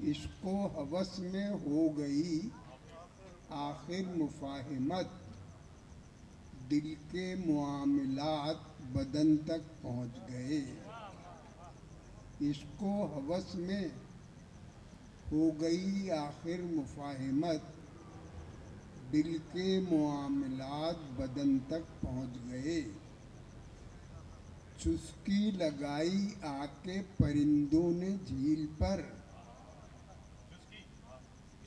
عشق و ہوس میں ہو گئی آخر مفاہمت, دل کے معاملات بدن تک پہنچ گئے. عشق و ہوس میں ہو گئی آخر مفاہمت, دل کے معاملات بدن تک پہنچ گئے. چسکی لگائی آ کے پرندوں نے جھیل پر,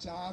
4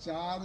4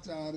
4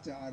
4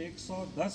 110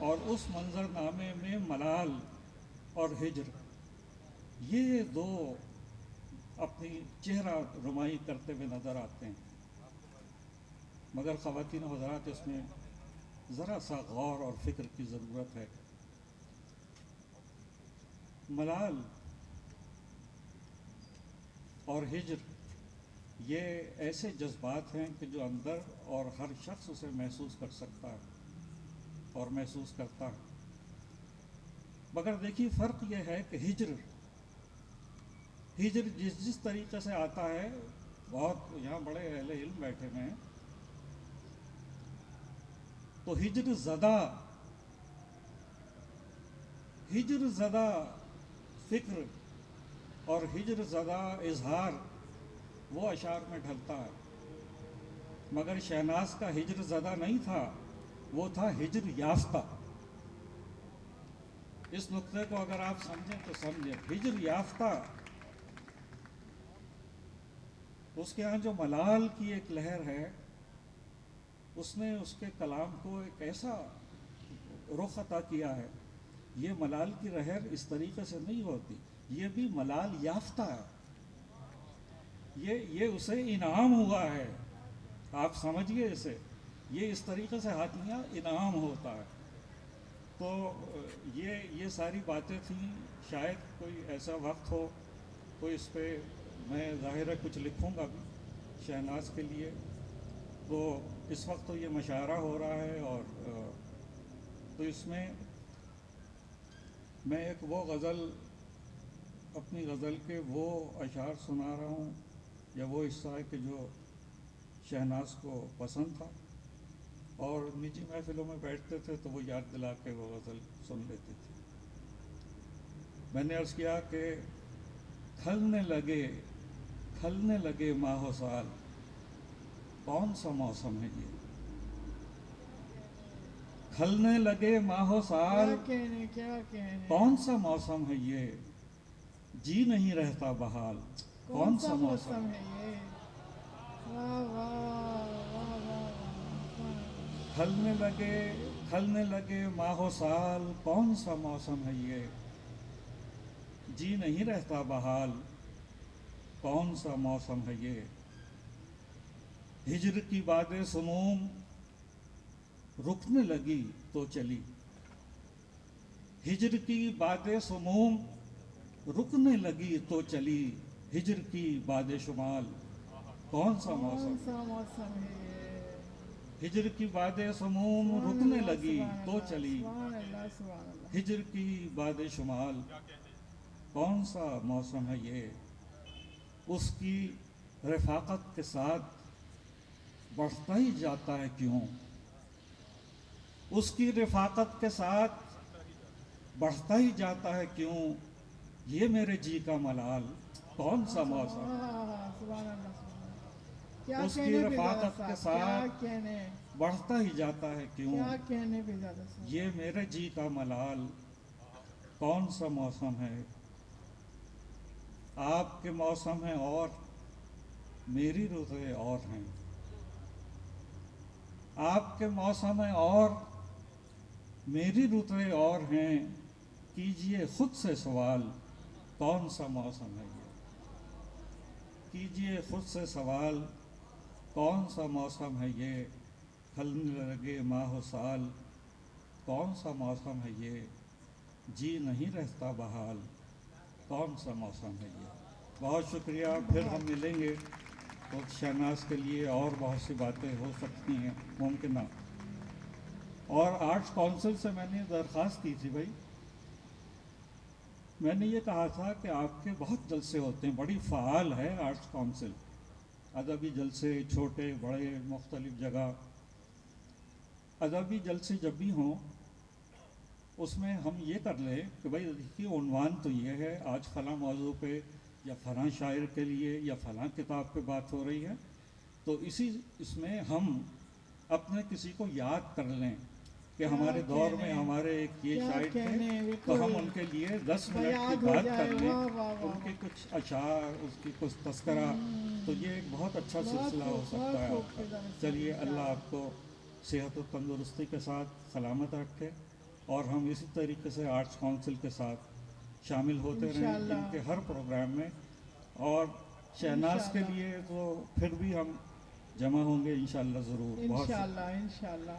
اور اس منظر نامے میں ملال اور ہجر یہ دو اپنی چہرہ رمائی کرتے ہوئے نظر آتے ہیں، مگر خواتین و حضرات اس میں ذرا سا غور اور فکر کی ضرورت ہے۔ ملال اور ہجر یہ ایسے جذبات ہیں کہ جو اندر اور ہر شخص اسے محسوس کر سکتا ہے اور محسوس کرتا ہے، مگر دیکھیے فرق یہ ہے کہ ہجر جس طریقے سے آتا ہے، بہت یہاں بڑے اہل علم بیٹھے ہوئے ہیں، تو ہجر زدہ فکر اور ہجر زدہ اظہار وہ اشعار میں ڈھلتا ہے، مگر شہناز کا ہجر زدہ نہیں تھا، وہ تھا ہجر یافتہ۔ اس نقطے کو اگر آپ سمجھیں تو سمجھیں، ہجر یافتہ، اس کے ہاں جو ملال کی ایک لہر ہے، اس نے اس کے کلام کو ایک ایسا رخ عطا کیا ہے۔ یہ ملال کی لہر اس طریقے سے نہیں ہوتی، یہ بھی ملال یافتہ ہے، یہ اسے انعام ہوا ہے، آپ سمجھیے اسے، یہ اس طریقے سے ہاتھیاں انعام ہوتا ہے۔ تو یہ ساری باتیں تھیں، شاید کوئی ایسا وقت ہو تو اس پہ میں ظاہر ہے کچھ لکھوں گا بھی شہناز کے لیے۔ تو اس وقت تو یہ مشاعرہ ہو رہا ہے، اور تو اس میں میں ایک وہ غزل، اپنی غزل کے وہ اشعار سنا رہا ہوں، یا وہ حصہ ہے کہ جو شہناز کو پسند تھا، اور نجی محفلوں میں بیٹھتے تھے تو وہ یاد دلا کے وہ غزل سن لیتے تھے۔ میں نے عرض کیا کہ کھلنے لگے ماہ و سال، کون سا موسم ہے یہ؟ کھلنے لگے ماہ و سال، کون سا موسم ہے یہ؟ جی نہیں رہتا بحال، کون سا موسم ہے یہ؟ کھلنے لگے ماہ و سال، کون سا موسم ہے یہ؟ جی نہیں رہتا بحال، کون سا موسم ہے یہ؟ ہجر کی بادیں سموم رکنے لگی تو چلی، ہجر کی بادیں سموم رکنے لگی تو چلی، ہجر کی باد شمال، کون سا موسم ہے؟ ہجر کی بادیں سموم رکنے لگی تو چلی، ہجر کی باد شمال، کون سا موسم ہے یہ؟ اس کی رفاقت کے ساتھ بڑھتا ہی جاتا ہے کیوں؟ اس کی رفاقت کے ساتھ بڑھتا ہی جاتا ہے کیوں؟ یہ میرے جی کا ملال، کون سا موسم؟ اس کی رفاقت کے ساتھ بڑھتا ہی جاتا ہے کیوں؟ یہ میرے جی کا ملال، کون سا موسم ہے؟ آپ کے موسم ہیں اور میری رتیں اور ہیں، آپ کے موسم ہیں اور میری رتیں اور ہیں، کیجئے خود سے سوال، کون سا موسم ہے یہ؟ کیجئے خود سے سوال، کون سا موسم ہے یہ؟ کھلنے لگے ماہ و سال، کون سا موسم ہے یہ؟ جی نہیں رہتا بحال، کون سا موسم ہے یہ؟ بہت شکریہ، پھر ہم ملیں گے تو شہناز کے لیے اور بہت سی باتیں ہو سکتی ہیں ممکنہ۔ اور آرٹس کونسل سے میں نے درخواست کی تھی، بھائی میں نے یہ کہا تھا کہ آپ کے بہت جلسے ہوتے ہیں، بڑی فعال ہے آرٹس کونسل، ادبی جلسے چھوٹے بڑے مختلف جگہ، ادبی جلسے جب بھی ہوں اس میں ہم یہ کر لیں کہ بھائی دیکھیے عنوان تو یہ ہے، آج فلاں موضوع پہ یا فلاں شاعر کے لیے یا فلاں کتاب پہ بات ہو رہی ہے، تو اس میں ہم اپنے کسی کو یاد کر لیں کہ ہمارے دور میں ہمارے ایک یہ شاعر تھے، تو ہم ان کے لیے 10 منٹ کی بات کر لیں، ان کے کچھ اشعار، اس کی کچھ تذکرہ، تو یہ ایک بہت اچھا سلسلہ ہو سکتا ہے آپ کا۔ چلیے، اللہ آپ کو صحت و تندرستی کے ساتھ سلامت رکھے، اور ہم اسی طریقے سے آرٹس کونسل کے ساتھ شامل ہوتے رہیں انشاءاللہ۔ ان کے ہر پروگرام میں، اور شہناز کے لیے تو پھر بھی ہم جمع ہوں گے انشاءاللہ ضرور۔ انشاءاللہ انشاءاللہ